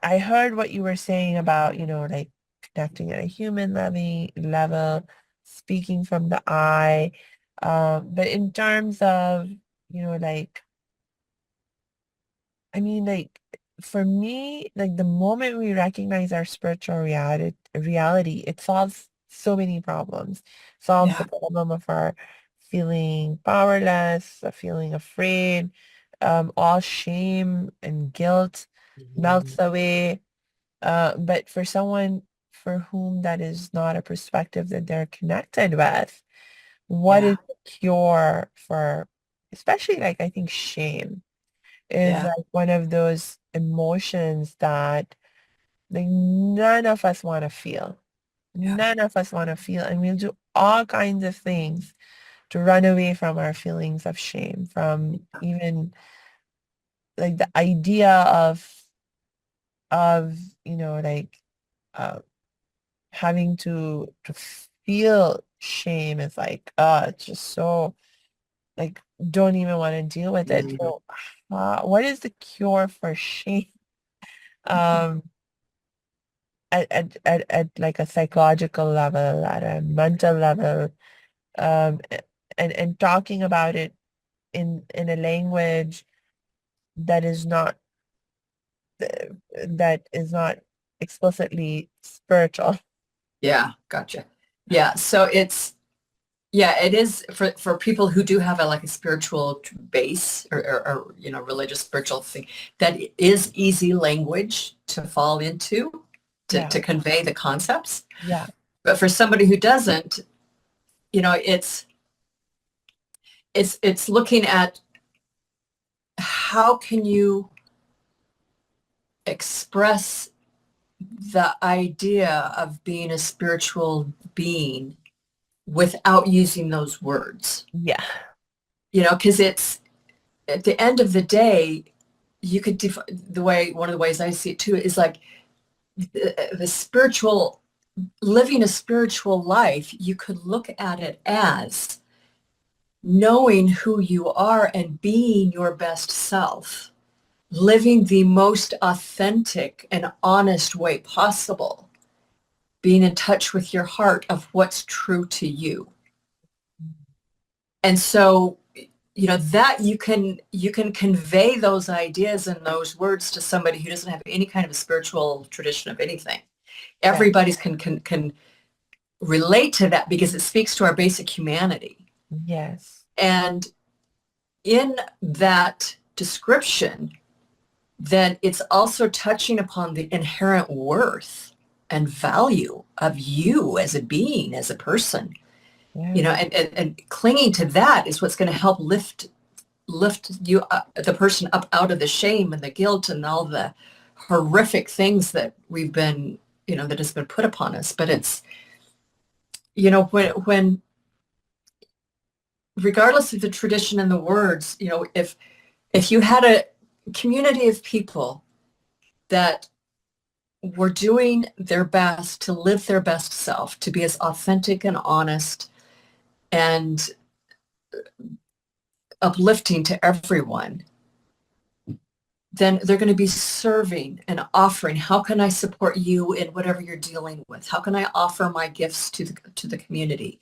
I heard what you were saying about, like connecting at a human level, speaking from the eye. But in terms of, like, I mean, like, for me, like the moment we recognize our spiritual reality, it solves so many problems. Solves the Yeah. problem of our feeling powerless, of feeling afraid, all shame and guilt melts Mhm. away. But for someone for whom that is not a perspective that they're connected with, what is Yeah. the cure for, especially like I think shame is Yeah. like one of those emotions that like none of us want to feel. Yeah. None of us want to feel, and we'll do all kinds of things to run away from our feelings of shame, from even like the idea of like uh, having to feel shame is like it's just so like don't even want to deal with it. Mhm. So what is the cure for shame? Um, at like a psychological level, at a mental level, um, and talking about it in a language that is not that is not explicitly spiritual. Yeah. Gotcha. Yeah. So yeah, it is for people who do have a like a spiritual base or religious spiritual thing that is easy language to fall into Yeah, to convey the concepts. yeah, But for somebody who doesn't, it's looking at how can you express the idea of being a spiritual being without using those words. yeah, Because it's at the end of the day, you could the way one of the ways I see it too is like the spiritual living a spiritual life. You could look at it as knowing who you are and being your best self, living the most authentic and honest way possible, being in touch with your heart of what's true to you. And so, that you can convey those ideas and those words to somebody who doesn't have any kind of a spiritual tradition of anything. yeah, Everybody's can relate to that because it speaks to our basic humanity. yes, And in that description, then it's also touching upon the inherent worth and value of you as a being, as a person, yeah, and clinging to that is what's going to help lift you up, the person up out of the shame and the guilt and all the horrific things that we've been, that has been put upon us. But it's, when regardless of the tradition and the words, if you had a community of people that were doing their best to live their best self, to be as authentic and honest and uplifting to everyone, then they're going to be serving and offering. How can I support you in whatever you're dealing with? How can I offer my gifts to the community?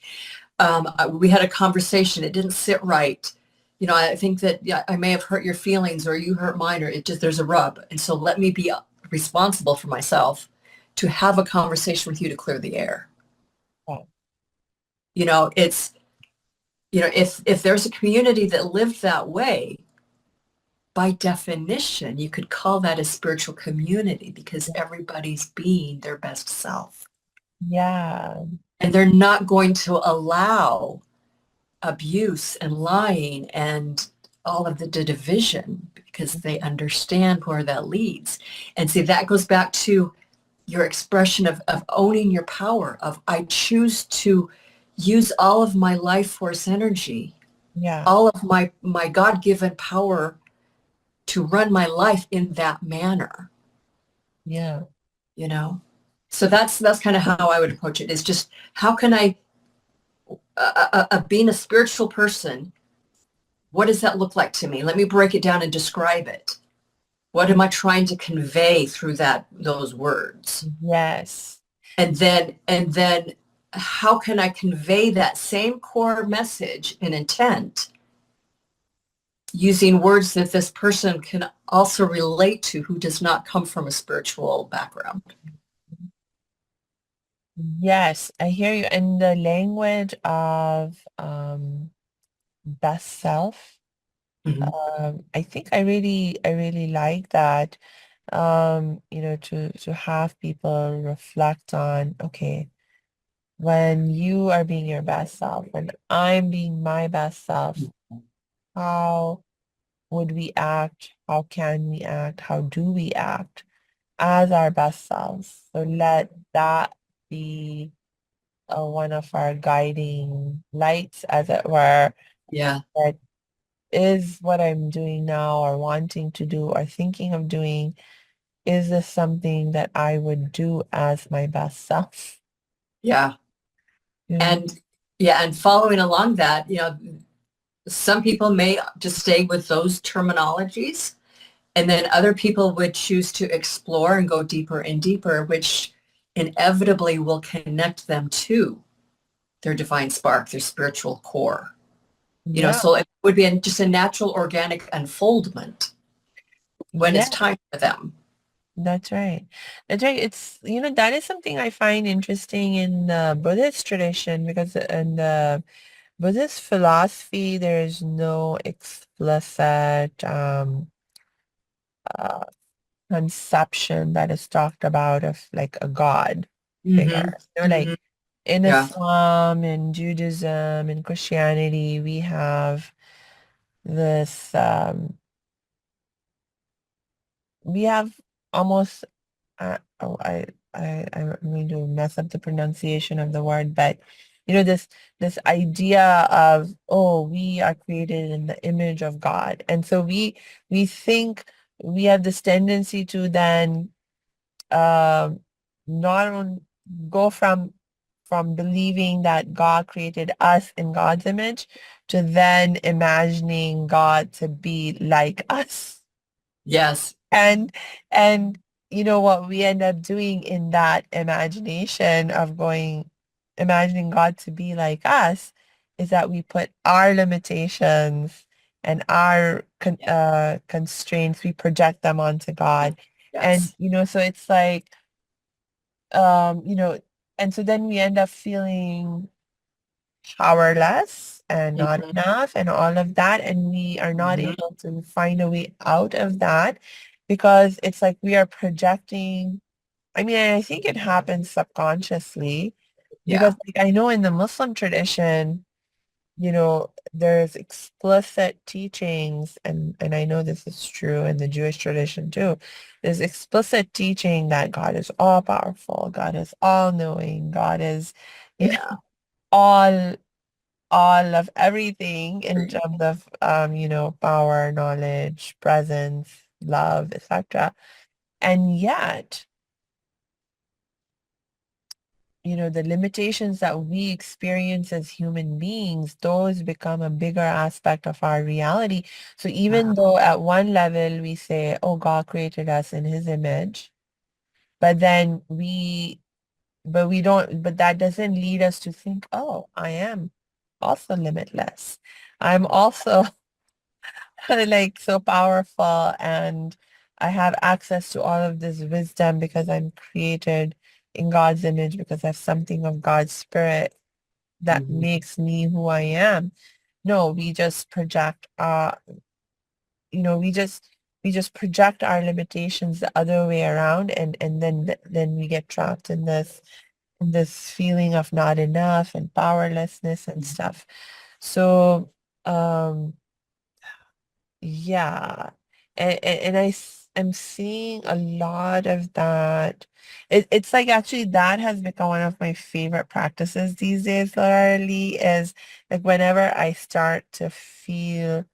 We had a conversation. It didn't sit right. You know, I think that, yeah, I may have hurt your feelings or you hurt mine, or it just, there's a rub. And so let me be responsible for myself to have a conversation with you to clear the air. Oh, You know, it's, you know, if there's a community that lived that way, by definition, you could call that a spiritual community because everybody's being their best self. yeah, And they're not going to allow abuse and lying and all of the division because they understand where that leads. And see, that goes back to your expression of owning your power, of I choose to use all of my life force energy, yeah, all of my God-given power to run my life in that manner, yeah, you know? So that's kind of how I would approach it, is just how can I, being a spiritual person, what does that look like to me? Let me break it down and describe it. What am I trying to convey through those words? yes, And then how can I convey that same core message and intent using words that this person can also relate to who does not come from a spiritual background? yes, I hear you. And the language of best self, Mhm. I think I really like that. To have people reflect on, okay, when you are being your best self, when I'm being my best self, how would we act? How can we act? How do we act as our best selves? So let that be one of our guiding lights, as it were, Yeah, that is what I'm doing now or wanting to do or thinking of doing. Is this something that I would do as my best self? yeah. You know? And yeah, and following along that, you know, some people may just stay with those terminologies, and then other people would choose to explore and go deeper and deeper, which inevitably will connect them to their divine spark, their spiritual core. You know, Yeah, so it would be just a natural organic unfoldment when it's yeah, time for them. that's right. That's right. That is something I find interesting in the Buddhist tradition because in the Buddhist philosophy, there is no explicit uh, conception that is talked about of like a God Mm-hmm. figure. Like Mm-hmm. in Yeah. Islam and Judaism and Christianity, we have this we have almost oh I'm going to mess up the pronunciation of the word, but this idea of, oh, we are created in the image of God, and so we think we have this tendency to then um not on, go from believing that God created us in God's image to then imagining God to be like us. Yes. And and what we end up doing in that imagination of imagining God to be like us is that we put our limitations and our constraints, we project them onto God. And Yes. so it's like um, you know, and so then we end up feeling powerless and not Mm-hmm. enough and all of that. And we are not Mm-hmm. able to find a way out of that because it's like we are projecting. I mean, I think it happens subconsciously Yeah. because like, I know in the Muslim tradition, there's explicit teachings, and I know this is true in the Jewish tradition too. There's explicit teaching that God is all powerful, God is all knowing, God is, you know, Yeah. all all of everything in terms of power, knowledge, presence, love, etc. And yet the limitations that we experience as human beings, those become a bigger aspect of our reality. So even though at one level we say, oh, God created us in his image, but then we don't, but that doesn't lead us to think, oh, I am also limitless. I'm also like so powerful, and I have access to all of this wisdom because I'm created in God's image, because I have something of God's spirit that Mhm. makes me who I am. No, we just project we just project our limitations the other way around, and then we get trapped in this feeling of not enough and powerlessness and stuff. So um yeah. I'm seeing a lot of that. It's like actually that has become one of my favorite practices these days, Loralee, is like whenever I start to feel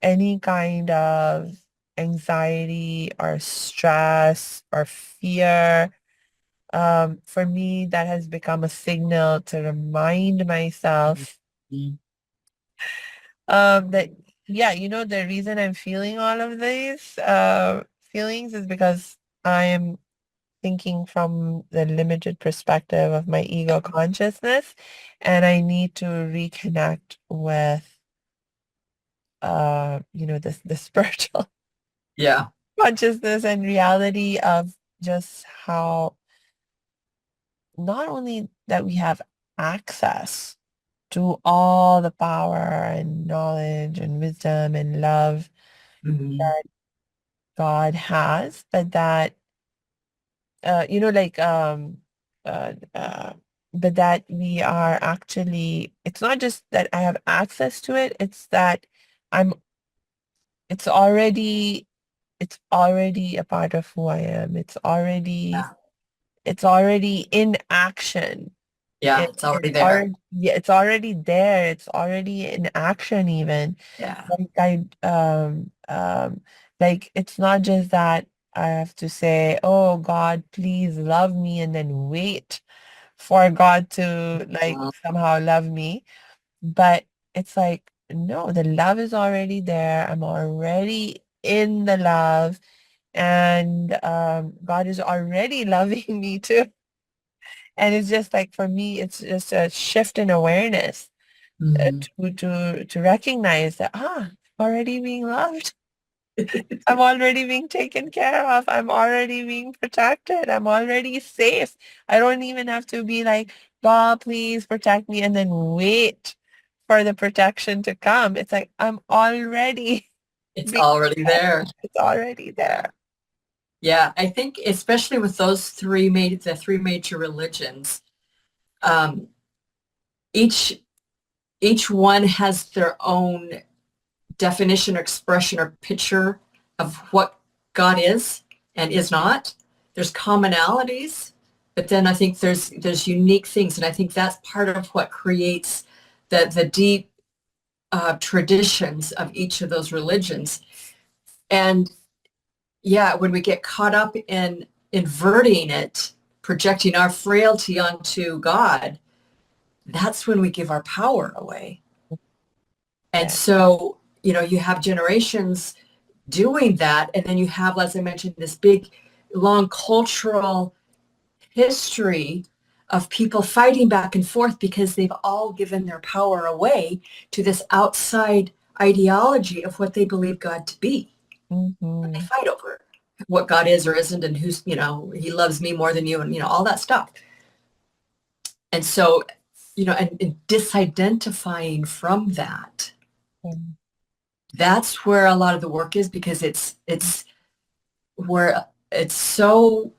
any kind of anxiety or stress or fear, for me, that has become a signal to remind myself Mhm. that, yeah, the reason I'm feeling all of these feelings is because I am thinking from the limited perspective of my ego consciousness, and I need to reconnect with the spiritual Yeah. consciousness and reality of just how not only that we have access to all the power and knowledge and wisdom and love Mhm. God has, but that like uh, uh but that we are actually, it's not just that I have access to it, it's that I'm it's already it's already a part of who I am. Yeah. It's already in action. Yeah. It's already there. Yeah, it's already there. It's already in action even. Yeah. Like like it's not just that I have to say, "Oh God, please love me," and then wait for God to like Mhm. somehow love me. But it's like, no, the love is already there. I'm already in the love, and God is already loving me too. And it's just like for me, it's just a shift in awareness Mhm. to recognize that I'm already being loved. I'm already being taken care of. I'm already being protected. I'm already safe. I don't even have to be like, God, please protect me, and then wait for the protection to come. It's like I'm already It's being already there. protected. It's already there. Yeah. I think especially with the three major religions, um, each each one has their own definition or expression or picture of what God is and is not. There's commonalities, but then I think there's unique things, and I think that's part of what creates the deep traditions of each of those religions. And yeah, when we get caught up in inverting it, projecting our frailty onto God, that's when we give our power away. And Yeah. so, you have generations doing that. And then you have, as I mentioned, this big, long cultural history of people fighting back and forth because they've all given their power away to this outside ideology of what they believe God to be. And they Mm-hmm. fight over what God is or isn't, and who's, he loves me more than you, and, all that stuff. And so, and disidentifying from that, that's where a lot of the work is, because it's where it's so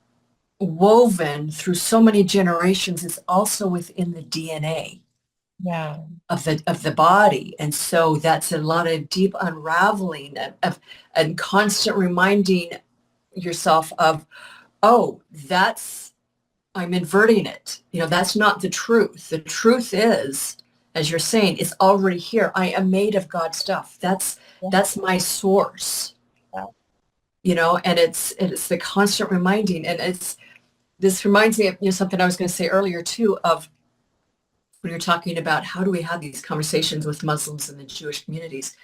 woven through so many generations. It's also within the DNA Yeah. of the body, and so that's a lot of deep unraveling of and constant reminding yourself of, oh, that's, I'm inverting it. That's not the truth. The truth is, as you're saying, it's already here. I am made of God's stuff. Yeah. That's my source. Yeah. And it's the constant reminding, and this reminds me of, something I was going to say earlier too, of when you're talking about how do we have these conversations with Muslims and the Jewish communities.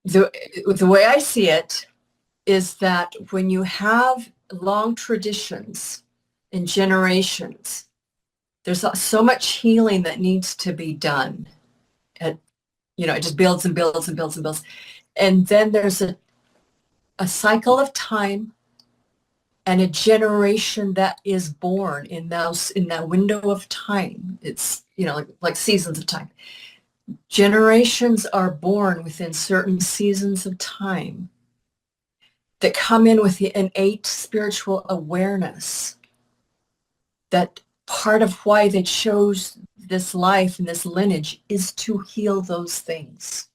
The way I see it is that when you have long traditions and generations, there's so much healing that needs to be done. It, it just builds and builds and builds and builds. And then there's a cycle of time and a generation that is born in that window of time. It's, like seasons of time. Generations are born within certain seasons of time that come in with the innate spiritual awareness that part of why they chose this life and this lineage is to heal those things.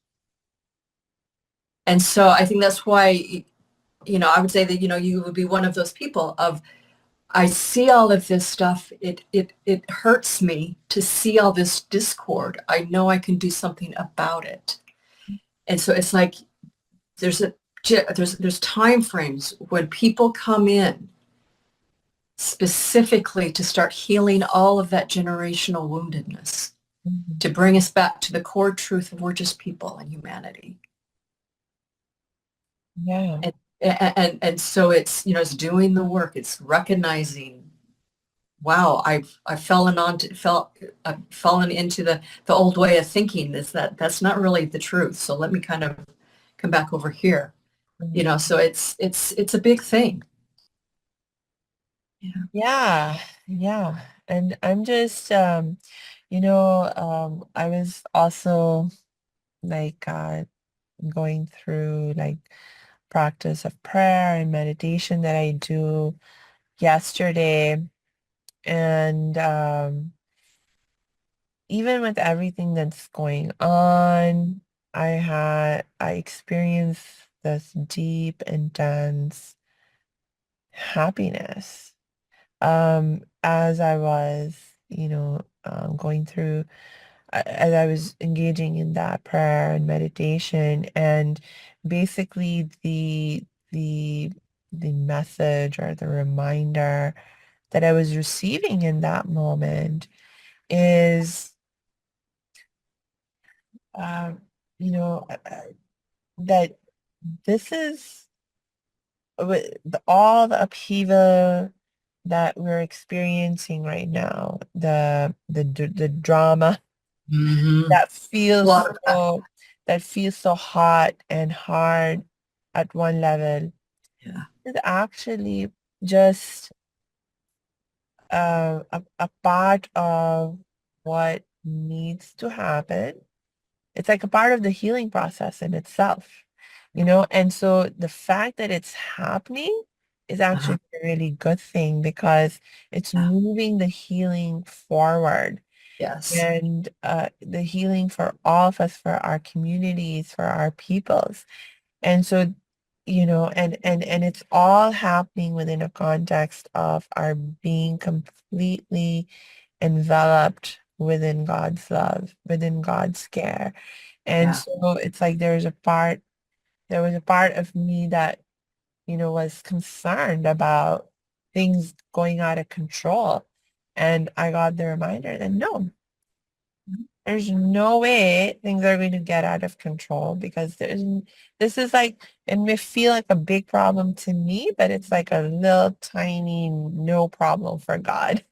And so I think that's why, I would say that, you would be one of those people of, I see all of this stuff. It hurts me to see all this discord. I know I can do something about it. And so it's like there's time frames when people come in specifically to start healing all of that generational woundedness, to bring us back to the core truth of we're just people and humanity. Yeah. And so it's, it's doing the work. It's recognizing, wow, I've fallen into the old way of thinking, is that's not really the truth. So let me kind of come back over here. So it's a big thing. Yeah. Yeah. And I'm just I was also like going through like practice of prayer and meditation that I do yesterday. And even with everything that's going on, I experienced this deep, intense happiness as I was, going through, as I was engaging in that prayer and meditation, and basically the message or the reminder that I was receiving in that moment is, um, that this is with all the upheaval that we're experiencing right now, the drama Mm-hmm. that feels Well, that feels so hot and hard at one level yeah, is actually just a part of what needs to happen. It's like a part of the healing process in itself, And so the fact that it's happening is uh-huh. actually a really good thing because it's Yeah, moving the healing forward yes, and the healing for all of us, for our communities, for our peoples. And so, and it's all happening within a context of our being completely enveloped within God's love, within God's care. And yeah, so it's like there was a part of me that, was concerned about things going out of control. And I got the reminder that no, there's no way things are going to get out of control because this is like, it may feel like a big problem to me, but it's like a little tiny no problem for God.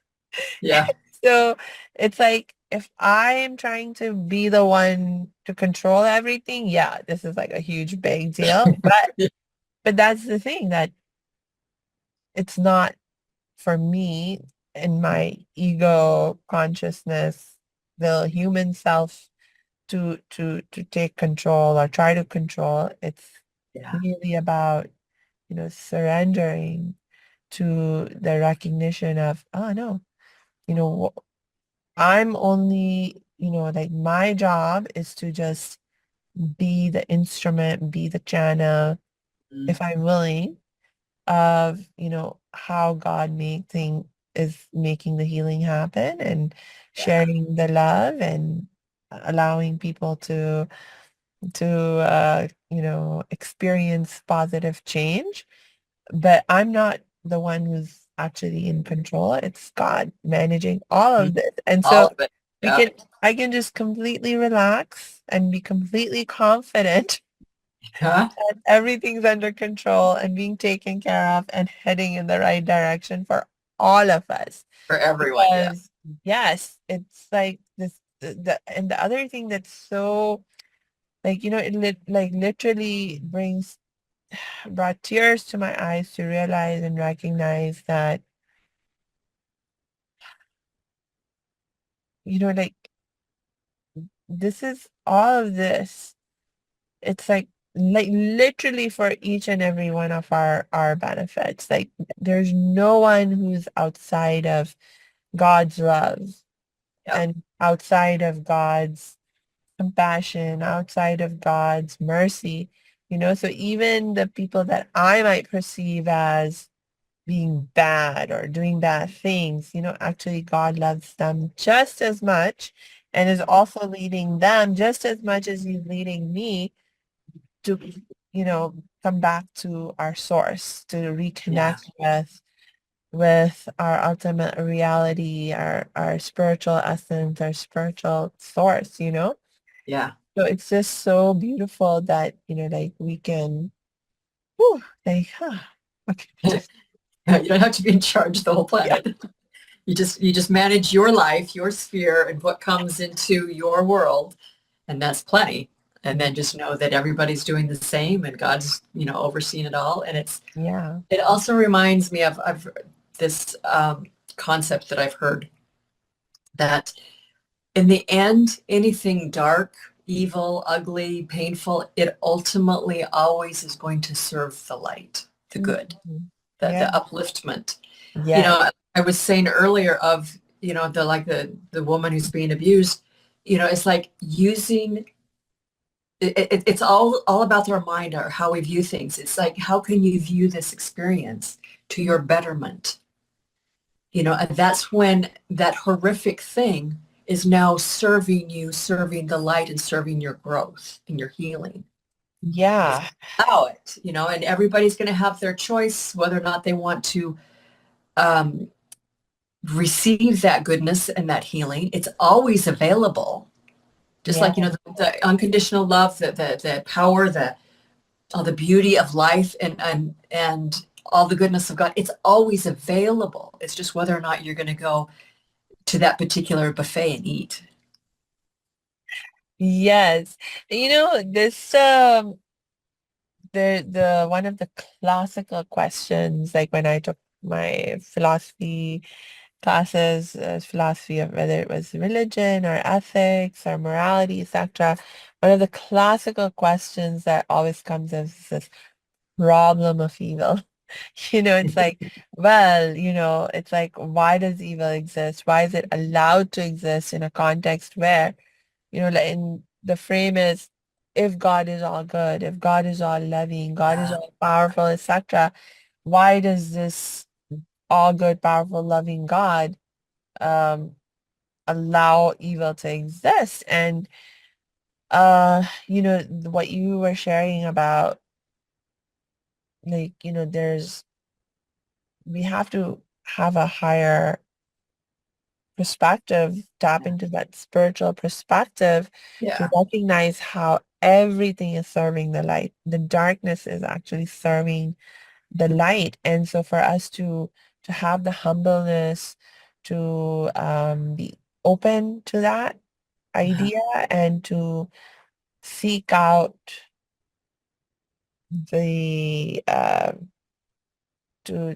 yeah, So it's like if I am trying to be the one to control everything, yeah, this is like a huge big deal. But that's the thing that it's not for me in my ego consciousness, the human self to take control or try to control. It's yeah, really about, surrendering to the recognition of, oh no, I'm only, like my job is to just be the instrument, be the channel, mm, if I'm willing, of, how God is making the healing happen and yeah, sharing the love and allowing people to experience positive change. But I'm not the one who's actually in control. It's God managing all Mhm. of this. And All so of it. we Yeah. can I can just completely relax and be completely confident Yeah. that everything's under control and being taken care of and heading in the right direction for all of us. For everyone. Yeah. Because yes, it's like this and the other thing that's so like like literally brought tears to my eyes to realize and recognize that like this is all of this. It's like literally for each and every one of our benefits. Like there's no one who's outside of God's love Yep. and outside of God's compassion, outside of God's mercy. So even the people that I might perceive as being bad or doing bad things, actually God loves them just as much and is also leading them just as much as he's leading me to, come back to our source, to Yeah. reconnect with our ultimate reality, our spiritual essence, our spiritual source. Yeah. So it's just so beautiful that, like we can, whew, like, okay, just, You don't have to be in charge of the whole yeah, planet. You just manage your life, your sphere, and what comes into your world, and that's plenty. And then just know that everybody's doing the same, and God's overseeing it all. And yeah, it also reminds me of this concept that I've heard that in the end, anything dark, evil, ugly, painful, it ultimately always is going to serve the light, the good, mhm, the yeah, upliftment. You yes, know, I was saying earlier of, the woman who's being abused, it's like using it's all about our mind or how we view things. It's like, how can you view this experience to your betterment? And that's when that horrific thing is now serving you, serving the light and serving your growth and your healing. Just yeah, allow it, and everybody's going to have their choice whether or not they want to um, receive that goodness and that healing. It's always available. Just yeah, like, the unconditional love, the power, all the beauty of life and all the goodness of God, it's always available. It's just whether or not you're going to go to that particular buffet and eat. yes. This the one of the classical questions, like when I took my philosophy classes, philosophy of whether it was religion or ethics or morality, etc. One of the classical questions that always comes is this problem of evil. It's like, well, it's like, why does evil exist? Why is it allowed to exist in a context where, like in the frame is, if God is all good, if God is all loving, God is Yeah, all powerful, etc., why does this all good, powerful, loving God um allow evil to exist? And what you were sharing about, like, we have to have a higher perspective, tap yeah, into that spiritual perspective to yeah, recognize how everything is serving the light. The darkness is actually serving the light. And so for us to have the humbleness to be open to that uh-huh, idea and to seek out the to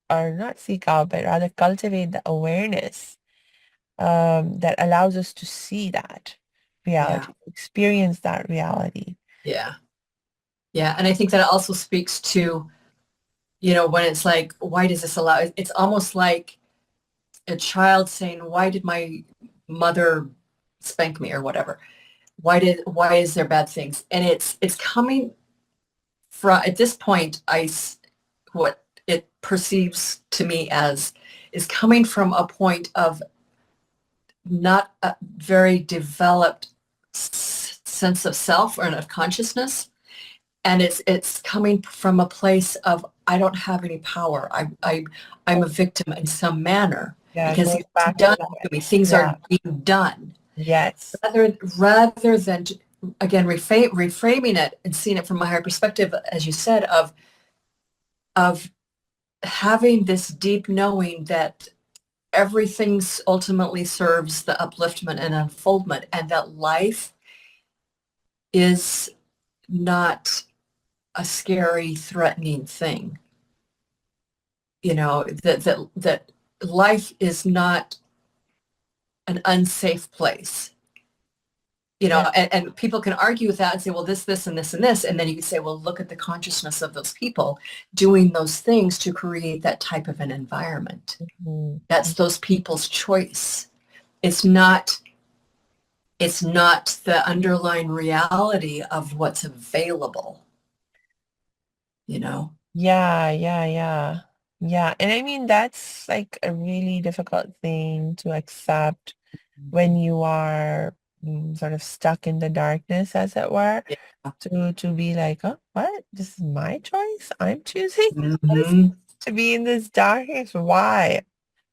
or not seek out, but rather cultivate the awareness that allows us to see that yeah, reality, experience that reality. yeah, yeah. And I think that also speaks to, when it's like, why does this allow? It's almost like a child saying, why did my mother spank me or whatever? Why is there bad things? And it's coming from, at this point, what it perceives to me as is coming from a point of not a very developed sense of self or of consciousness. And it's coming from a place of, I don't have any power. I'm a victim in some manner Yeah, it because goes it's back to done that. to me. Things Yeah. are being done. Yes. Rather than, again, reframing it and seeing it from a higher perspective, as you said, of having this deep knowing that everything ultimately serves the upliftment and unfoldment, and that life is not a scary, threatening thing. That life is not an unsafe place. Yeah. And people can argue with that and say, well, this, and this, and this. And then you can say, well, look at the consciousness of those people doing those things to create that type of an environment. Mhm. That's those people's choice. It's not the underlying reality of what's available, you know? Yeah, yeah, yeah. Yeah. And I mean, that's like a really difficult thing to accept when you are sort of stuck in the darkness, as it were, Yeah. to be like, oh, what? This is my choice. I'm choosing this Mm-hmm. to be in this darkness. Why?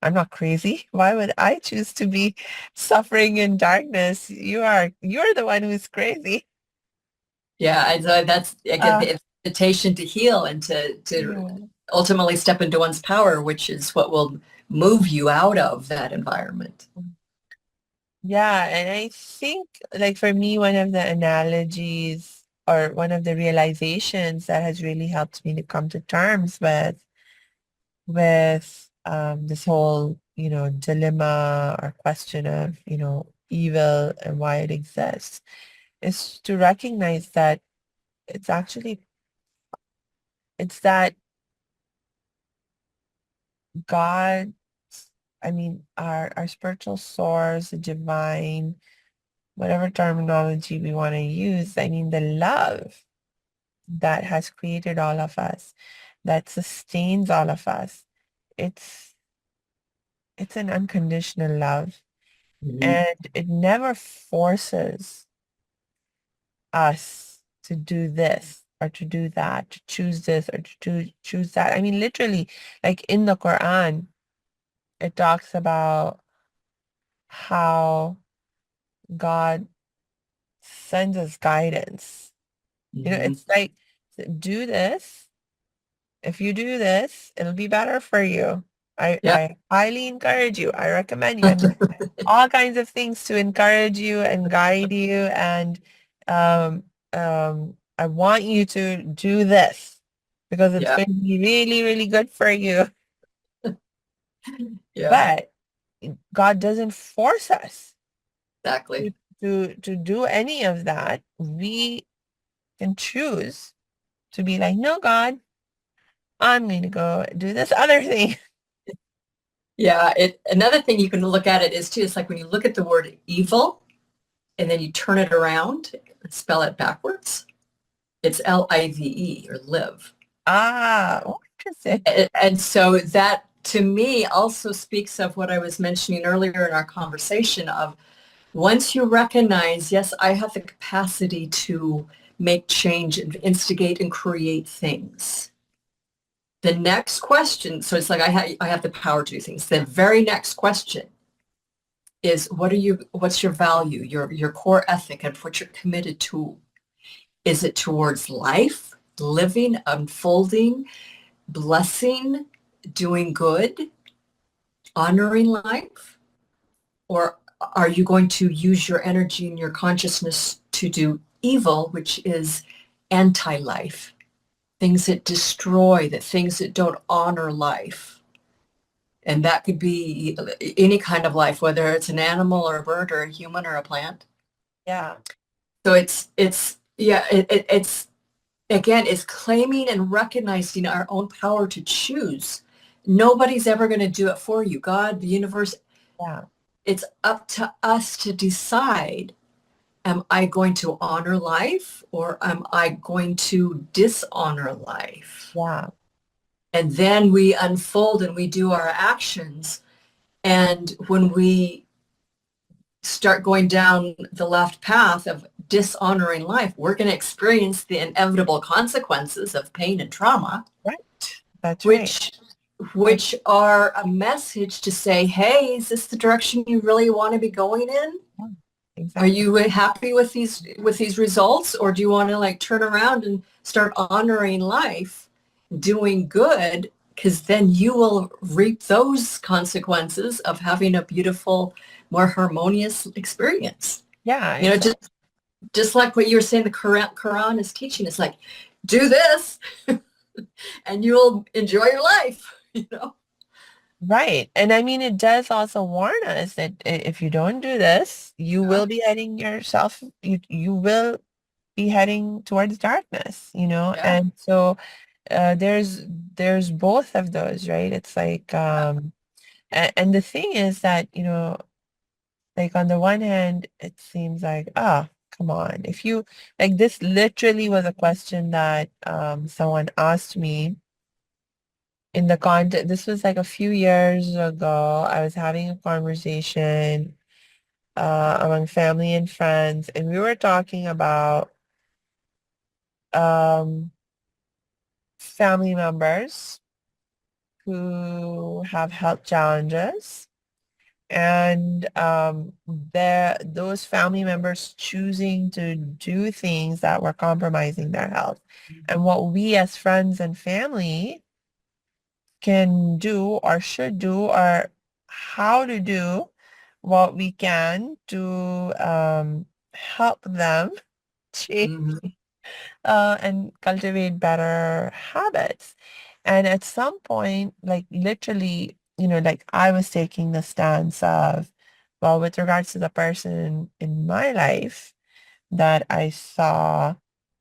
I'm not crazy. Why would I choose to be suffering in darkness? You're the one who's crazy. Yeah, and so that's again Uh, the invitation to heal and to yeah. ultimately step into one's power, which is what will move you out of that environment. Yeah, and I think like for me, one of the analogies or one of the realizations that has really helped me to come to terms with this whole, dilemma or question of, evil and why it exists is to recognize that it's actually it's that God, I mean, our spiritual source, the divine, whatever terminology we want to use, I mean, the love that has created all of us, that sustains all of us. It's it's an unconditional love, Mhm. and it never forces us to do this or to do that, to choose this or to choose that. I mean, literally, like in the Quran, it talks about how God sends us guidance. Mhm. It's like, do this. If you do this, it'll be better for you. Yeah, I highly encourage you. I recommend you. And all kinds of things to encourage you and guide you. And um, I want you to do this because it's yeah, going to be really, really good for you. yeah, But God doesn't force us exactly. to, to do any of that. We can choose to be like, no, God, I'm going to go do this other thing. Yeah, another thing you can look at it is too, it's like when you look at the word evil and then you turn it around and spell it backwards, it's Live or live. Ah, oh, interesting. And so that to me also speaks of what I was mentioning earlier in our conversation of once you recognize, yes, I have the capacity to make change and instigate and create things. The next question, so it's like I have the power to do things. The very next question is what's your value, your core ethic and what you're committed to? Is it towards life, living, unfolding, blessing, doing good, honoring life? Or are you going to use your energy and your consciousness to do evil, which is anti-life, things that destroy, the things that don't honor life? And that could be any kind of life, whether it's an animal or a bird or a human or a plant. Yeah. So it's again, it's claiming and recognizing our own power to choose. Nobody's ever going to do it for you. God, the universe, Yeah. it's up to us to decide, am I going to honor life or am I going to dishonor life? Yeah. And then we unfold and we do our actions. And when we start going down the left path of dishonoring life, we're going to experience the inevitable consequences of pain and trauma, Right. That's right. which That, which are a message to say, hey, is this the direction you really want to be going in? yeah, Are exactly. you happy with these results, or do you want to like turn around and start honoring life, doing good, because then you will reap those consequences of having a beautiful, more harmonious experience. Yeah, You know, exactly. just like what you were saying, the Quran is teaching. It's like, do this and you'll enjoy your life, you know? Right. And I mean, it does also warn us that if you don't do this, you Yeah. will be heading yourself, you will be heading towards darkness, Yeah. And so there's both of those, right? It's like Yeah. and the thing is that, like on the one hand, it seems like, come on. If you like this literally was a question that someone asked me in the context. This was like a few years ago. I was having a conversation among family and friends, and we were talking about um family members who have health challenges and those family members choosing to do things that were compromising their health. And what we as friends and family can do or should do or how to do what we can to help them change Mm-hmm. and cultivate better habits. And at some point, like literally, like I was taking the stance of, well, with regards to the person in my life that I saw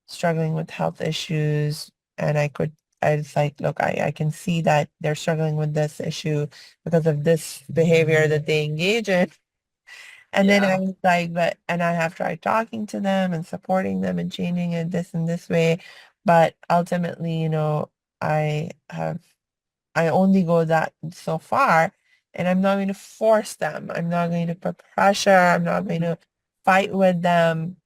struggling with health issues, and I was like, look, I can see that they're struggling with this issue because of this behavior that they engage in. And then I Yeah. was like, and I have tried talking to them and supporting them and changing it this and this way. But ultimately, I have, I only go that so far and I'm not going to force them. I'm not going to put pressure. I'm not going to fight with them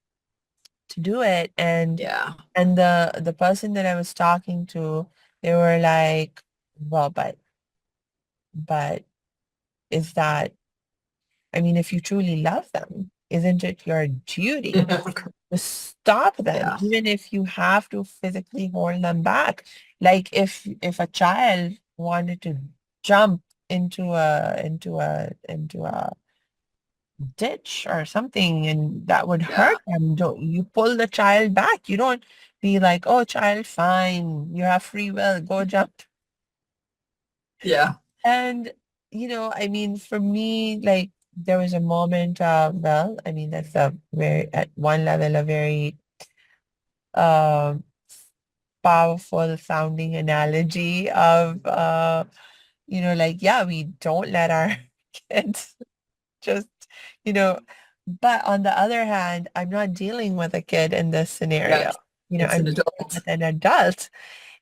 to do it. Yeah. And the person that I was talking to, they were like, well, but is that, I mean, if you truly love them, isn't it your duty to stop them, Yeah. even if you have to physically hold them back? Like if a child wanted to jump into a ditch or something and that would hurt Yeah. them, don't you pull the child back? You don't be like, oh, child, fine, you have free will, go jump. Yeah. And, I mean, for me, like, there was a moment of, well, I mean, that's a very, at one level, a very um, powerful sounding analogy of, like, yeah, we don't let our kids just, you know, but on the other hand, I'm not dealing with a kid in this Yeah. scenario. It's I'm an dealing adult. with an adult.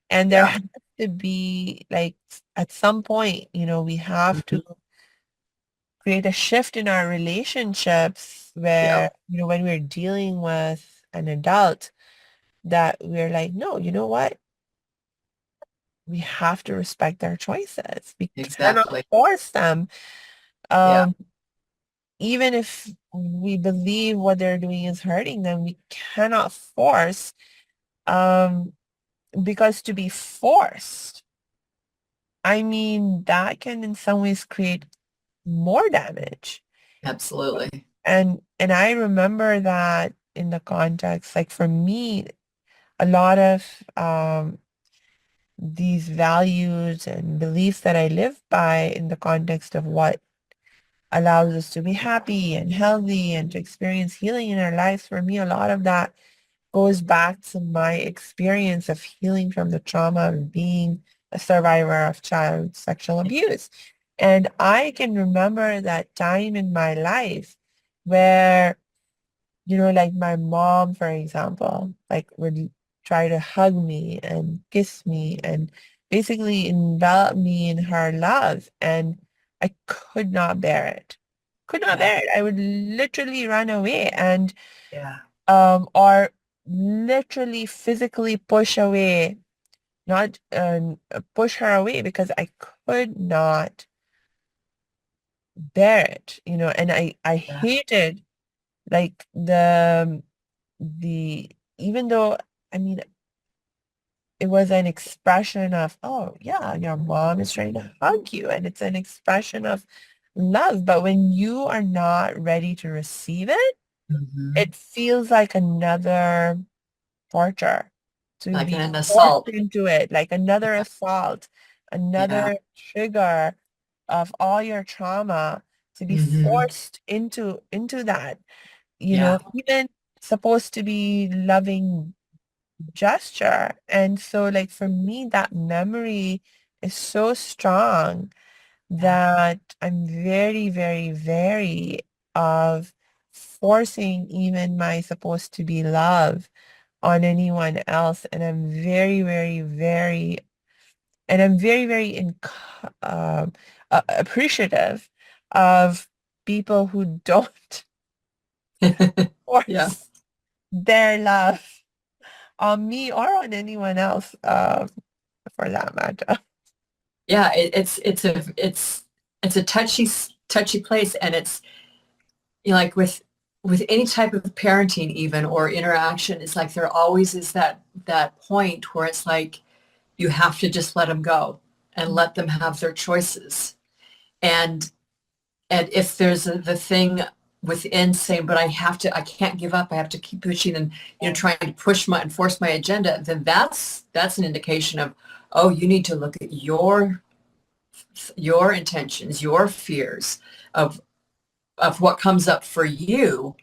And there Yeah. has to be, like, at some point, we have to Mhm. create a shift in our relationships Yep. where, when we're dealing with an adult, that we're like, no, you know what? We have to respect their choices. We cannot Exactly. force them. Yeah. Um, Even if we believe what they're doing is hurting them, we cannot force, um, because to be forced, I mean, that can in some ways create more damage. Absolutely. And I remember that in the context, like for me, a lot of these values and beliefs that I live by in the context of what allows us to be happy and healthy and to experience healing in our lives, for me, a lot of that goes back to my experience of healing from the trauma of being a survivor of child sexual abuse. And I can remember that time in my life where, like my mom, for example, like would try to hug me and kiss me and basically envelop me in her love. And I could not bear it. Could not Yeah. bear it. I would literally run away. And Yeah. or literally physically push away, not push her away because I could not bear it, and I Yeah. hated like the even though I mean it was an expression of, oh yeah, your mom is trying to hug you, and it's an expression of love. But when you are not ready to receive it, Hmm. it feels like another torture to Like be an forced assault. into it, like another assault, Yeah. another trigger of all your trauma to be Hmm. forced into that, Yeah. even supposed to be loving gesture. And so like for me, that memory is so strong Yeah. that I'm very, very, very of forcing even my supposed to be love on anyone else. And I'm very, very, very, and I'm very, very appreciative of people who don't Yeah. force their love on me or on anyone else, for that matter. Yeah. It's a touchy place, and it's, like with any type of parenting even or interaction, it's like there always is that point where it's like you have to just let them go and let them have their choices. And if there's the thing within saying, but I can't give up, I have to keep pushing and, trying to push my and force my agenda, then that's an indication of, oh, you need to look at your intentions, your fears of what comes up for you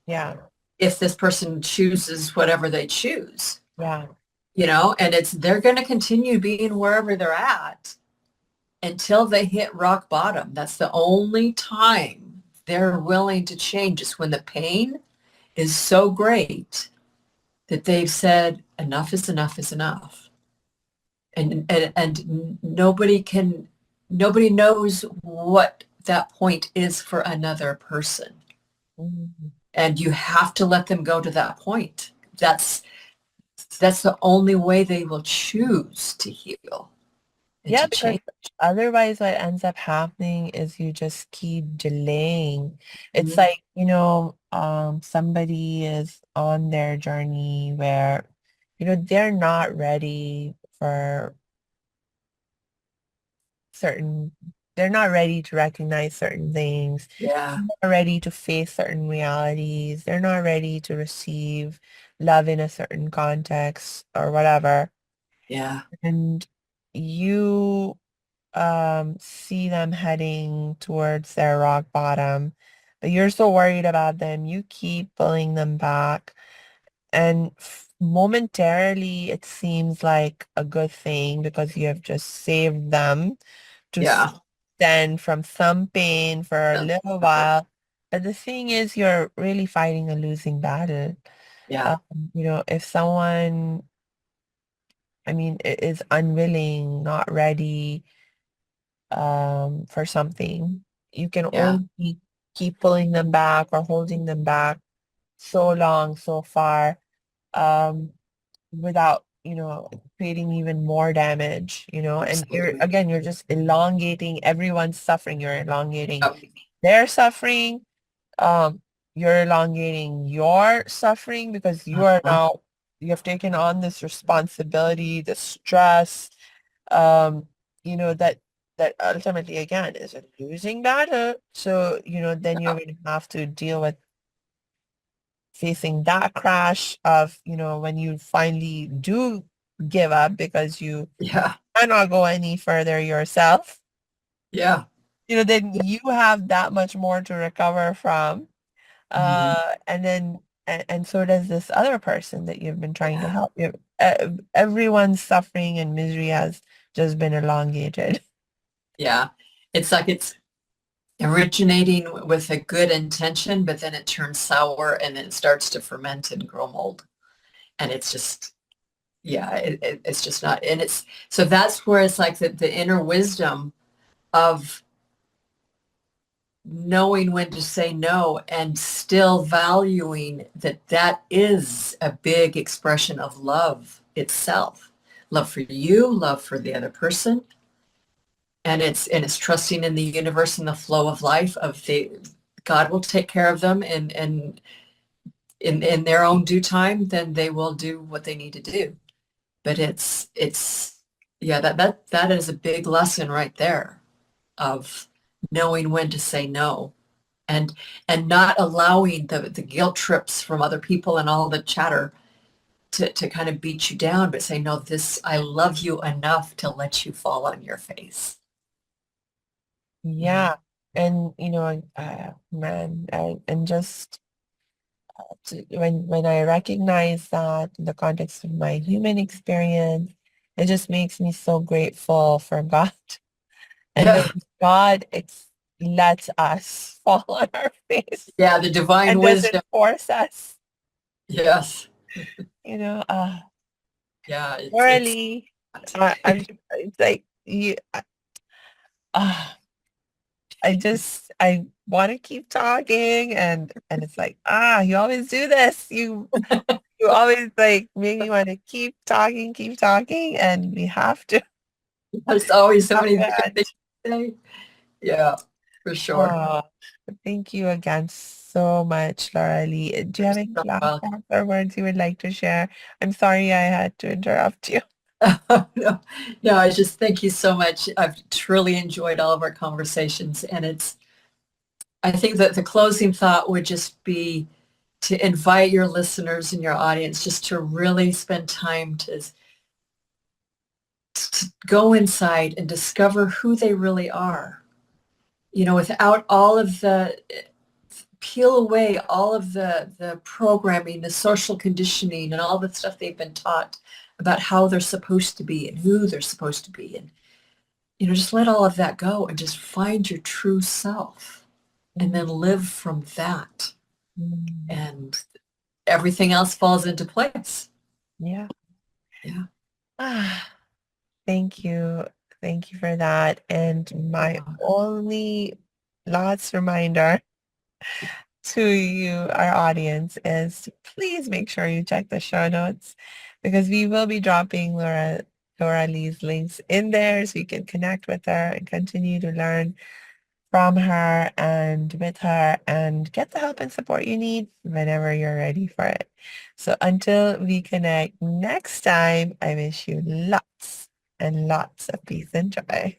Yeah, if this person chooses whatever they choose, yeah. and they're going to continue being wherever they're at until they hit rock bottom. That's the only time they're willing to change, is when the pain is so great that they've said enough is enough is enough. And nobody knows what that point is for another person. Mhm. And you have to let them go to that point. That's the only way they will choose to heal and Yeah, to because change. otherwise what ends up happening is you just keep delaying. It's Mhm. like, somebody is on their journey where, they're not ready for certain, they're not ready to recognize certain things. Yeah, They're not ready to face certain realities. They're not ready to receive love in a certain context or whatever. yeah, And you see them heading towards their rock bottom, but you're so worried about them, you keep pulling them back. And momentarily, it seems like a good thing because you have just saved them to yeah, stand from some pain for a little while. But the thing is, you're really fighting a losing battle. yeah, Um, if someone, I mean, is unwilling, not ready, for something, you can yeah, only keep pulling them back or holding them back so long, so far, um, without, creating even more damage, and absolutely. you're just elongating everyone's suffering. You're elongating Oh, their suffering. Um, you're elongating your suffering because uh-huh. you have taken on this responsibility, the stress, um, that ultimately again is a losing battle. So, then you're Yeah, going to have to deal with facing that crash of, when you finally do give up because you yeah, cannot go any further yourself, yeah. then you have that much more to recover from. Mhm. And then, and so does this other person that you've been trying to Yeah, help. Everyone's suffering and misery has just been elongated. yeah. It's like it's originating with a good intention, but then it turns sour and then it starts to ferment and grow mold. And it's just, yeah, it's just not. And so that's where it's like the inner wisdom of knowing when to say no and still valuing that that is a big expression of love itself. Love for you, love for the other person. And it's trusting in the universe and the flow of life of the God will take care of them and in their own due time, then they will do what they need to do. But it's yeah, that is a big lesson right there of knowing when to say no and and not allowing the guilt trips from other people and all the chatter to kind of beat you down, but say, no, this, I love you enough to let you fall on your face. Yeah. Yeah. And, man, and just when I recognize that in the context of my human experience, it just makes me so grateful for God. And Yeah. when God lets us fall on our face Yeah. The divine and doesn't wisdom. force us, Yes. you know, Yeah. It's morally, it's like uh, I want to keep talking and it's like, you always do this. You always like make me want to keep talking, and we there's always so have many to good things end. to say. Yeah, for sure. Oh, thank you again so much, Loralee. Do you You're have any so last welcome. thoughts or words you would like to share? I'm sorry I had to interrupt you. No, no, I just thank you so much. I've truly enjoyed all of our conversations. And I think that the closing thought would just be to invite your listeners and your audience just to really spend time to go inside and discover who they really are. Without all of peel away all of the programming, the social conditioning, and all the stuff they've been taught about how they're supposed to be and who they're supposed to be. And, just let all of that go and just find your true self and Mm, then live from that. mm, And everything else falls into place. yeah. Yeah. Ah, thank you. Thank you for that. And my only last reminder to you, our audience, is to please make sure you check the show notes because we will be dropping Laura Lee's links in there so you can connect with her and continue to learn from her and with her and get the help and support you need whenever you're ready for it. So until we connect next time, I wish you lots and lots of peace and joy.